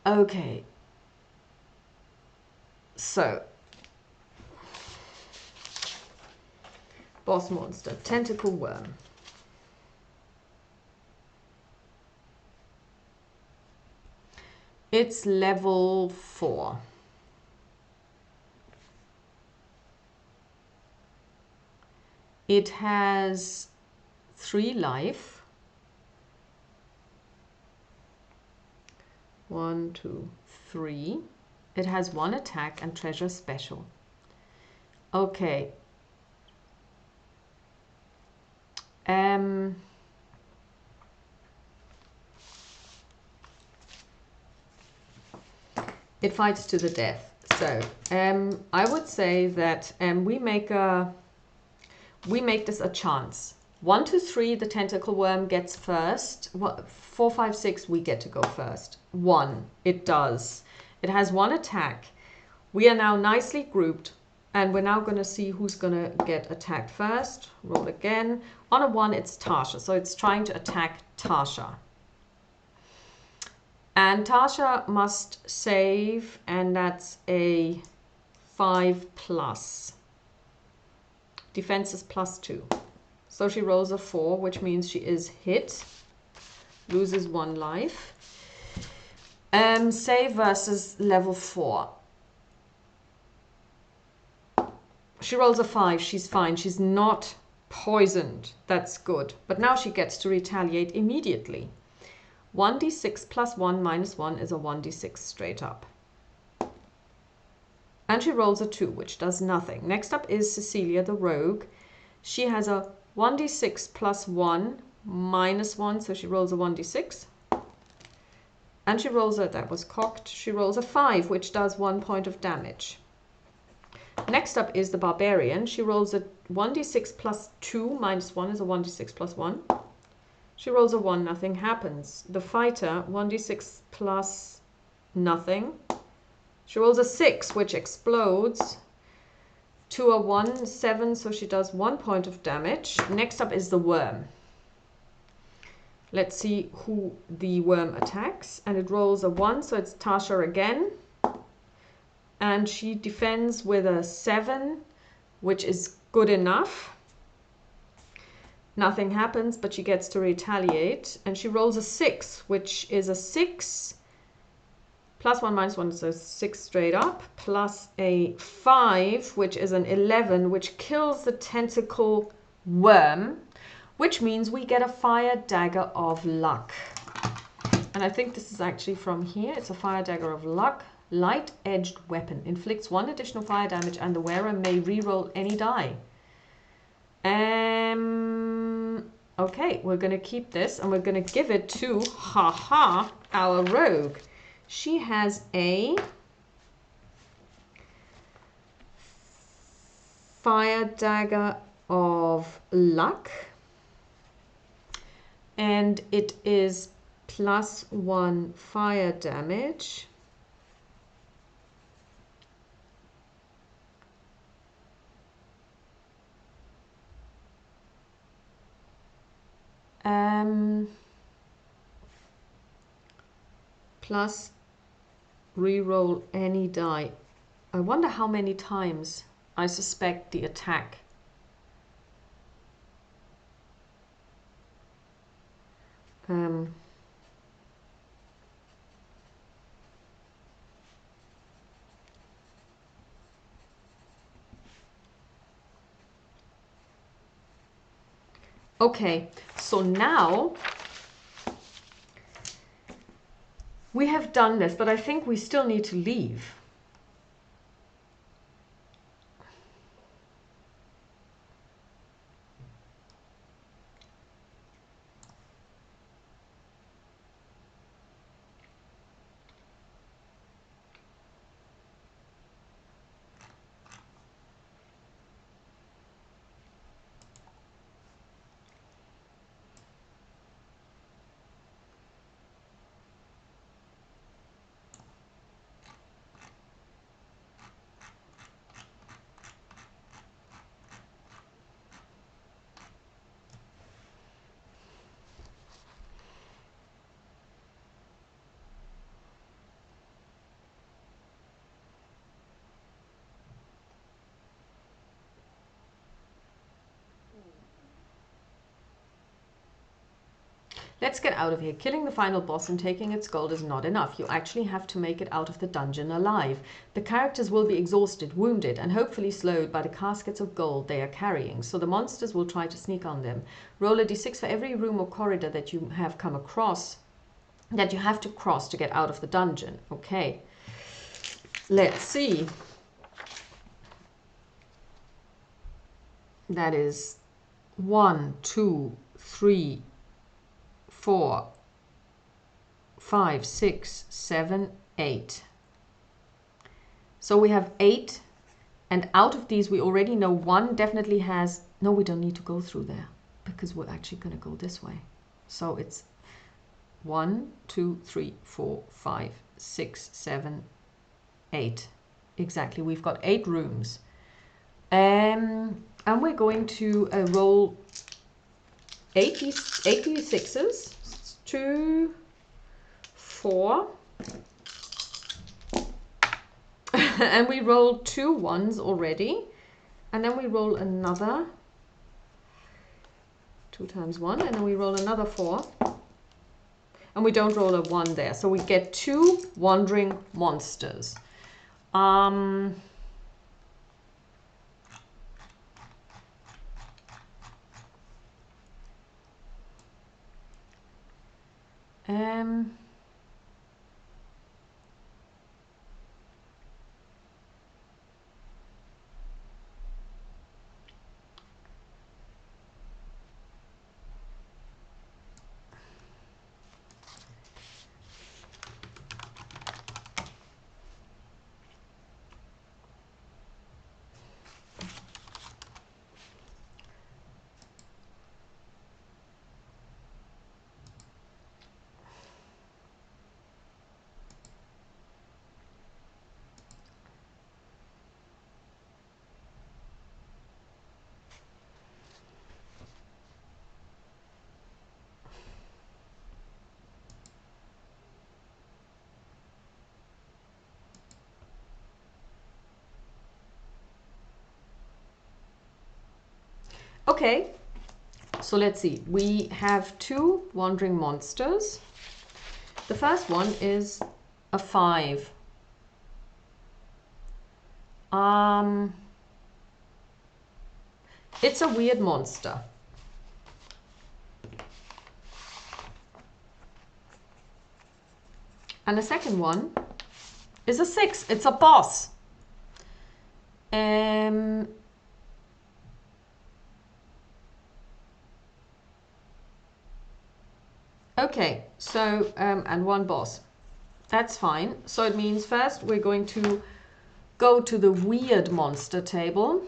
Okay. So, boss monster, tentacle worm. It's level 4. It has 3 life. 1, 2, 3. It has 1 attack and treasure special. Okay. It fights to the death. So I would say that we make this a chance. 1, 2, 3, the tentacle worm gets first. 4, 5, 6, we get to go first. 1, it does. It has 1 attack. We are now nicely grouped, and we're now going to see who's going to get attacked first. Roll again. On a 1, it's Tasha, so it's trying to attack Tasha. And Tasha must save, and that's a 5+. Defense is +2. So she rolls a 4, which means she is hit. Loses 1 life. Save versus level 4. She rolls a 5. She's fine. She's not poisoned. That's good. But now she gets to retaliate immediately. 1d6 + 1 - 1 is a 1d6 straight up. And she rolls a 2, which does nothing. Next up is Cecilia the rogue. She has a 1d6 + 1 - 1, so she rolls a 1d6. And she rolls a, that was cocked, she rolls a 5, which does 1 point of damage. Next up is the barbarian. She rolls a 1d6 + 2 - 1 is a 1d6 + 1. She rolls a 1, nothing happens. The fighter, 1d6 + nothing. She rolls a 6, which explodes to a 1, 7, so she does 1 point of damage. Next up is the worm. Let's see who the worm attacks. And it rolls a 1, so it's Tasha again. And she defends with a 7, which is good enough. Nothing happens, but she gets to retaliate. And she rolls a 6, which is a 6 + 1 - 1 is a 6 straight up, plus a 5, which is an 11, which kills the tentacle worm, which means we get a fire dagger of luck. And I think this is actually from here. It's a fire dagger of luck. Light-edged weapon. Inflicts 1 additional fire damage, and the wearer may re-roll any die. Okay, we're going to keep this, and we're going to give it to, our rogue. She has a fire dagger of luck, and it is +1 fire damage. Plus re-roll any die. I wonder how many times I suspect the attack. Okay, so now we have done this, but I think we still need to leave. Let's get out of here. Killing the final boss and taking its gold is not enough. You actually have to make it out of the dungeon alive. The characters will be exhausted, wounded, and hopefully slowed by the caskets of gold they are carrying, so the monsters will try to sneak on them. Roll a d6 for every room or corridor that you have come across, that you have to cross to get out of the dungeon. Okay. Let's see. That is 1, 2, 3, 4, 5, 6, 7, 8. So we have 8, and out of these we already know one definitely has, no, we don't need to go through there because we're actually going to go this way. So it's 1, 2, 3, 4, 5, 6, 7, 8. Exactly, we've got 8 rooms. And we're going to roll 86s. 2, 4, and we rolled 2 ones already, and then we roll another 2 times 1, and then we roll another 4, and we don't roll a 1 there, so we get 2 wandering monsters. Okay, so let's see. We have 2 wandering monsters. The first one is a 5. It's a weird monster. And the second one is a 6. It's a boss. Okay, so, and 1 boss. That's fine. So it means first we're going to go to the weird monster table.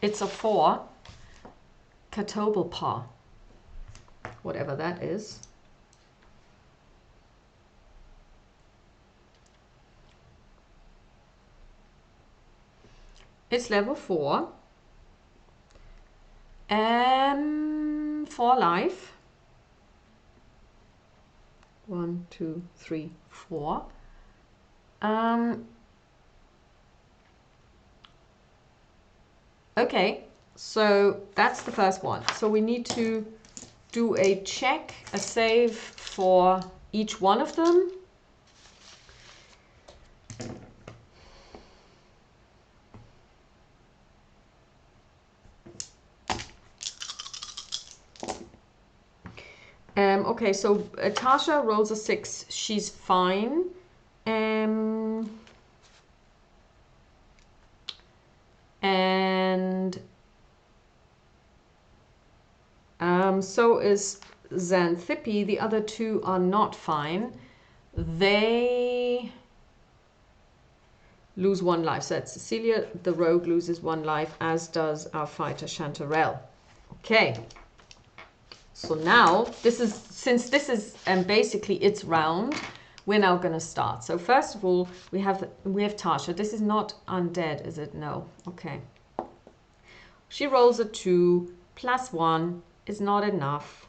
It's a 4. Catoblepaw. Whatever that is. It's level 4. 4 life. 1, 2, 3, 4. Okay, so that's the first one. So we need to do a check, a save for each one of them. Okay, so Tasha rolls a 6. She's fine. And so is Xanthippe. The other two are not fine. They lose 1 life. So that's Cecilia, the rogue, loses 1 life, as does our fighter Chanterelle. Okay. So now, since this is basically its round, we're now going to start. So first of all, we have Tasha. This is not undead, is it? No. Okay. She rolls a 2 plus 1 is not enough.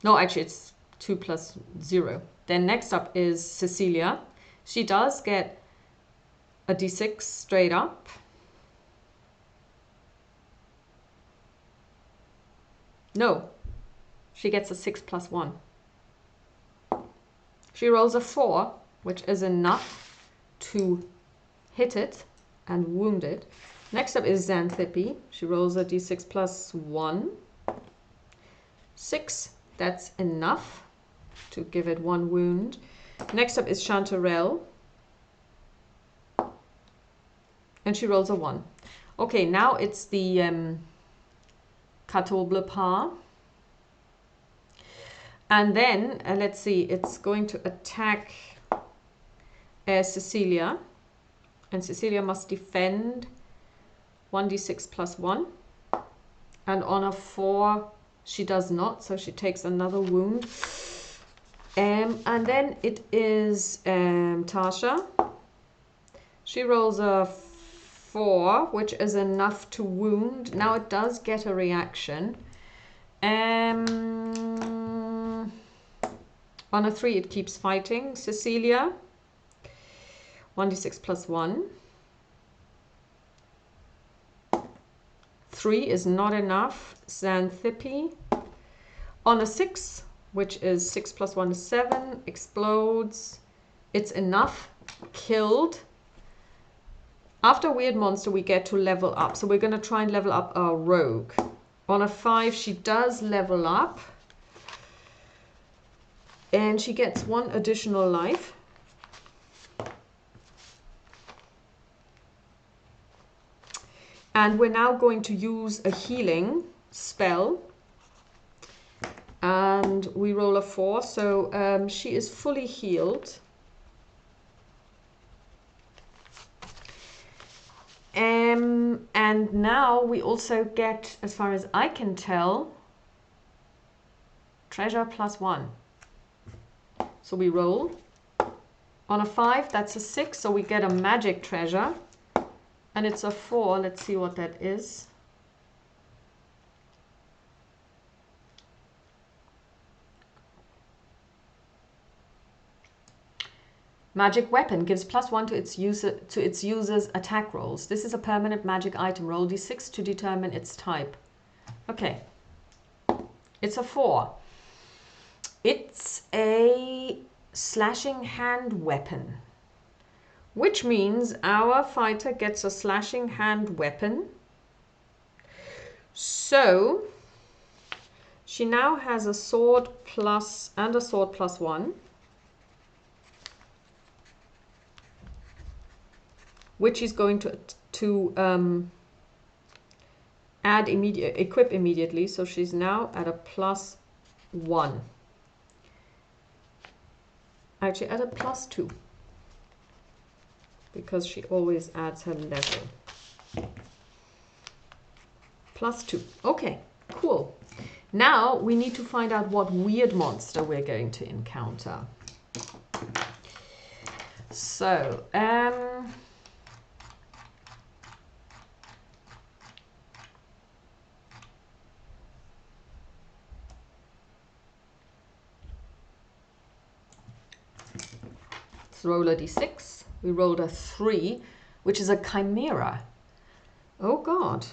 No, actually, it's 2 plus 0. Then next up is Cecilia. She does get a d6 straight up. No. She gets a 6 plus 1. She rolls a 4, which is enough to hit it and wound it. Next up is Xanthippe. She rolls a d6 plus 1. 6, that's enough to give it 1 wound. Next up is Chanterelle. And she rolls a 1. Okay, now it's the Quatre Bleu Pas. And then, let's see, it's going to attack Cecilia. And Cecilia must defend 1d6 plus 1. And on a 4, she does not, so she takes another wound. And then it is Tasha. She rolls a 4, which is enough to wound. Now it does get a reaction. On a 3, it keeps fighting. Cecilia, 1d6 plus 1. 3 is not enough. Xanthippe, on a 6, which is 6 plus 1 is 7, explodes. It's enough. Killed. After Weird Monster, we get to level up. So we're going to try and level up our rogue. On a 5, she does level up. And she gets 1 additional life. And we're now going to use a healing spell. And we roll a 4, so she is fully healed. And now we also get, as far as I can tell, treasure plus 1. So we roll. On a 5, that's a 6, so we get a magic treasure. And it's a 4. Let's see what that is. Magic weapon gives plus 1 to its user's attack rolls. This is a permanent magic item. Roll d6 to determine its type. Okay. It's a 4. It's a slashing hand weapon, which means our fighter gets a slashing hand weapon. So she now has a sword plus and a sword plus 1, which is going to equip immediately. So she's now at a plus 1. Actually, at a plus 2. Because she always adds her level. Plus 2. Okay, cool. Now we need to find out what weird monster we're going to encounter. So, let's roll a d6. We rolled a 3, which is a chimera. Oh God.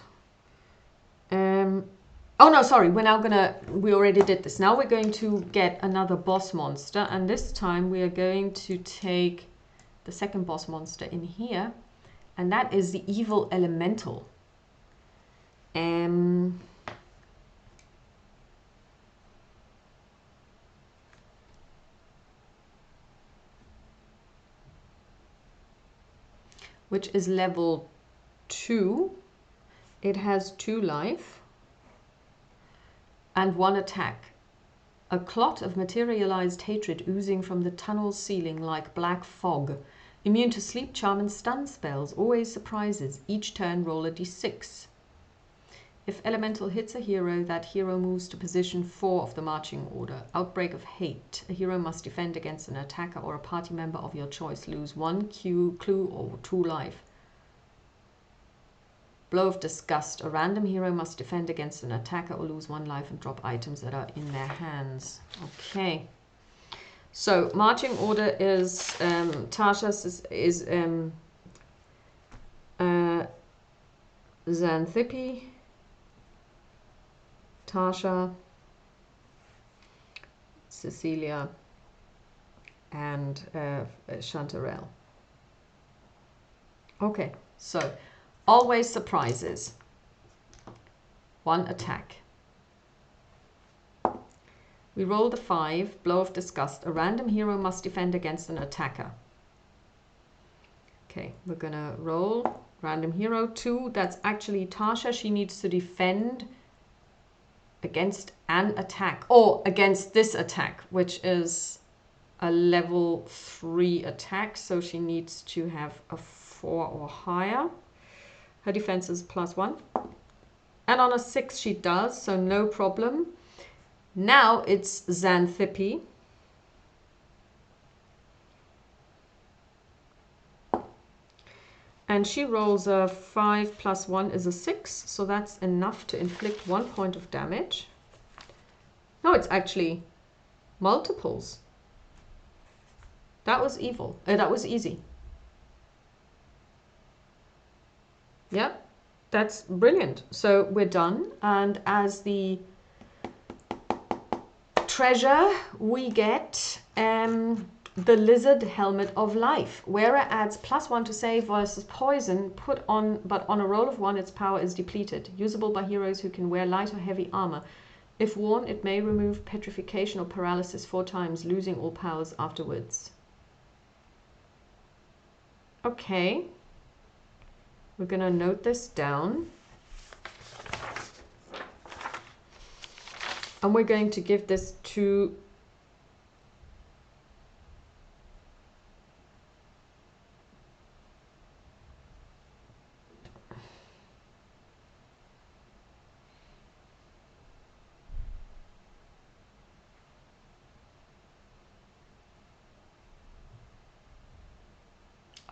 Oh no, sorry. We already did this. Now we're going to get another boss monster, and this time we are going to take the second boss monster in here, and that is the evil elemental. which is level 2. It has 2 life and 1 attack. A clot of materialized hatred oozing from the tunnel's ceiling like black fog. Immune to sleep, charm, and stun spells. Always surprises. Each turn roll a d6. If elemental hits a hero, that hero moves to position 4 of the marching order. Outbreak of hate. A hero must defend against an attacker or a party member of your choice. Lose 1 clue or 2 life. Blow of disgust. A random hero must defend against an attacker or lose 1 life and drop items that are in their hands. Okay. So marching order is Tasha's is Xanthippe, Tasha, Cecilia, and Chantarelle. Okay, so always surprises. 1 attack. We roll the 5, blow of disgust. A random hero must defend against an attacker. Okay, we're gonna roll random hero 2. That's actually Tasha. She needs to defend against an attack, or against this attack, which is a level 3 attack. So she needs to have a 4 or higher. Her defense is +1. And on a 6 she does, so no problem. Now it's Xanthippe. And she rolls a 5 + 1 is a 6, so that's enough to inflict 1 point of damage. No, it's actually multiples. That was evil. That was easy. Yep, that's brilliant. So we're done. And as the treasure, we get the lizard helmet of life. Wearer adds +1 to save versus poison, but on a roll of 1 its power is depleted. Usable by heroes who can wear light or heavy armor. If worn, it may remove petrification or paralysis 4 times, losing all powers afterwards. Okay, we're gonna note this down. And we're going to give this to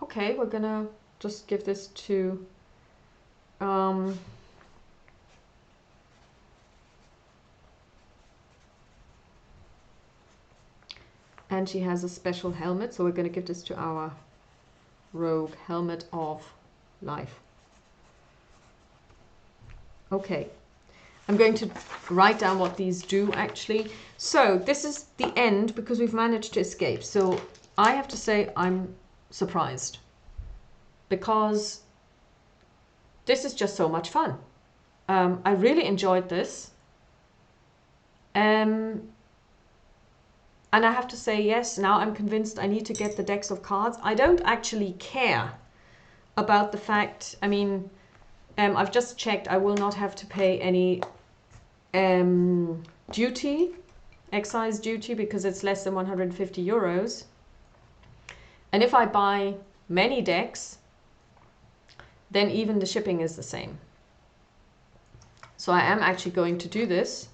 okay, we're gonna just give this to and she has a special helmet, so we're going to give this to our rogue helmet of life. Okay, I'm going to write down what these do actually. So this is the end because we've managed to escape. So I have to say I'm surprised because this is just so much fun. I really enjoyed this. And I have to say, yes, now I'm convinced I need to get the decks of cards. I don't actually care about the fact, I mean, I've just checked, I will not have to pay any duty, excise duty, because it's less than 150 euros. And if I buy many decks, then even the shipping is the same. So I am actually going to do this.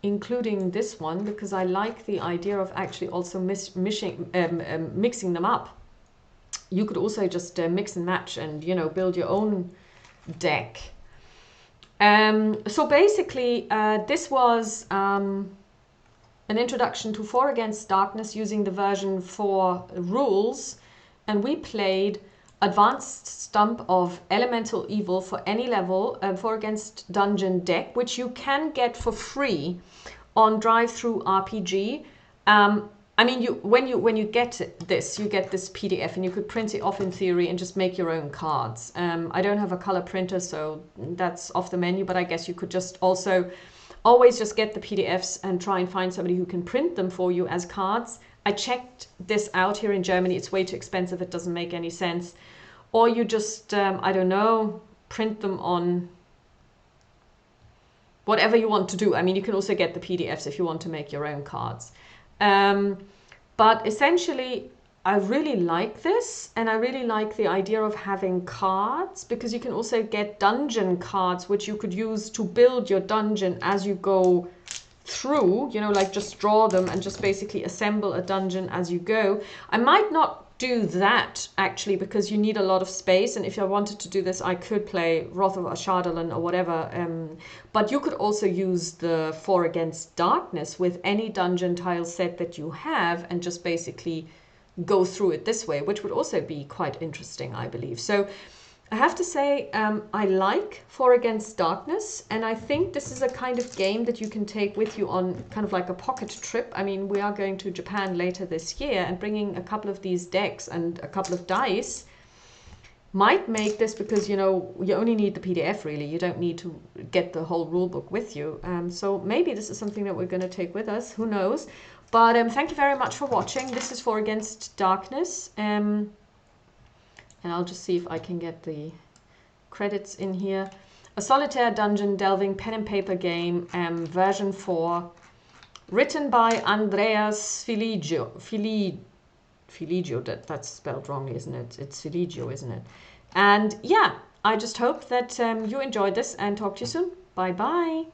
Including this one, because I like the idea of actually also mixing them up. You could also just mix and match and, you know, build your own deck. So basically, this was an introduction to 4 Against Darkness using the version 4 rules, and we played Advanced Stump of Elemental Evil for any level, 4 Against Dungeon deck, which you can get for free on Drive-Thru RPG. I mean, when you get this, you get this PDF, and you could print it off in theory and just make your own cards. I don't have a color printer, so that's off the menu, but I guess you could just also always just get the PDFs and try and find somebody who can print them for you as cards. I checked this out here in Germany. It's way too expensive. It doesn't make any sense. Or you just, I don't know, print them on whatever you want to do. I mean, you can also get the PDFs if you want to make your own cards. But essentially, I really like this, and I really like the idea of having cards, because you can also get dungeon cards, which you could use to build your dungeon as you go through, you know, like just draw them and just basically assemble a dungeon as you go. I might not do that actually, because you need a lot of space, and if I wanted to do this I could play Wrath of Ashardalon or whatever, but you could also use the 4 Against Darkness with any dungeon tile set that you have and just basically go through it this way, which would also be quite interesting, I believe. So I have to say, I like 4 Against Darkness, and I think this is a kind of game that you can take with you on kind of like a pocket trip. I mean, we are going to Japan later this year, and bringing a couple of these decks and a couple of dice might make this, because, you know, you only need the PDF really. You don't need to get the whole rule book with you. So maybe this is something that we're going to take with us. Who knows? But thank you very much for watching. This is 4 Against Darkness. And I'll just see if I can get the credits in here. A solitaire dungeon delving pen and paper game, version 4, written by Andreas Filigio. Filigio, that's spelled wrongly, isn't it? It's Filigio, isn't it? And yeah, I just hope that you enjoyed this, and talk to you soon. Bye bye.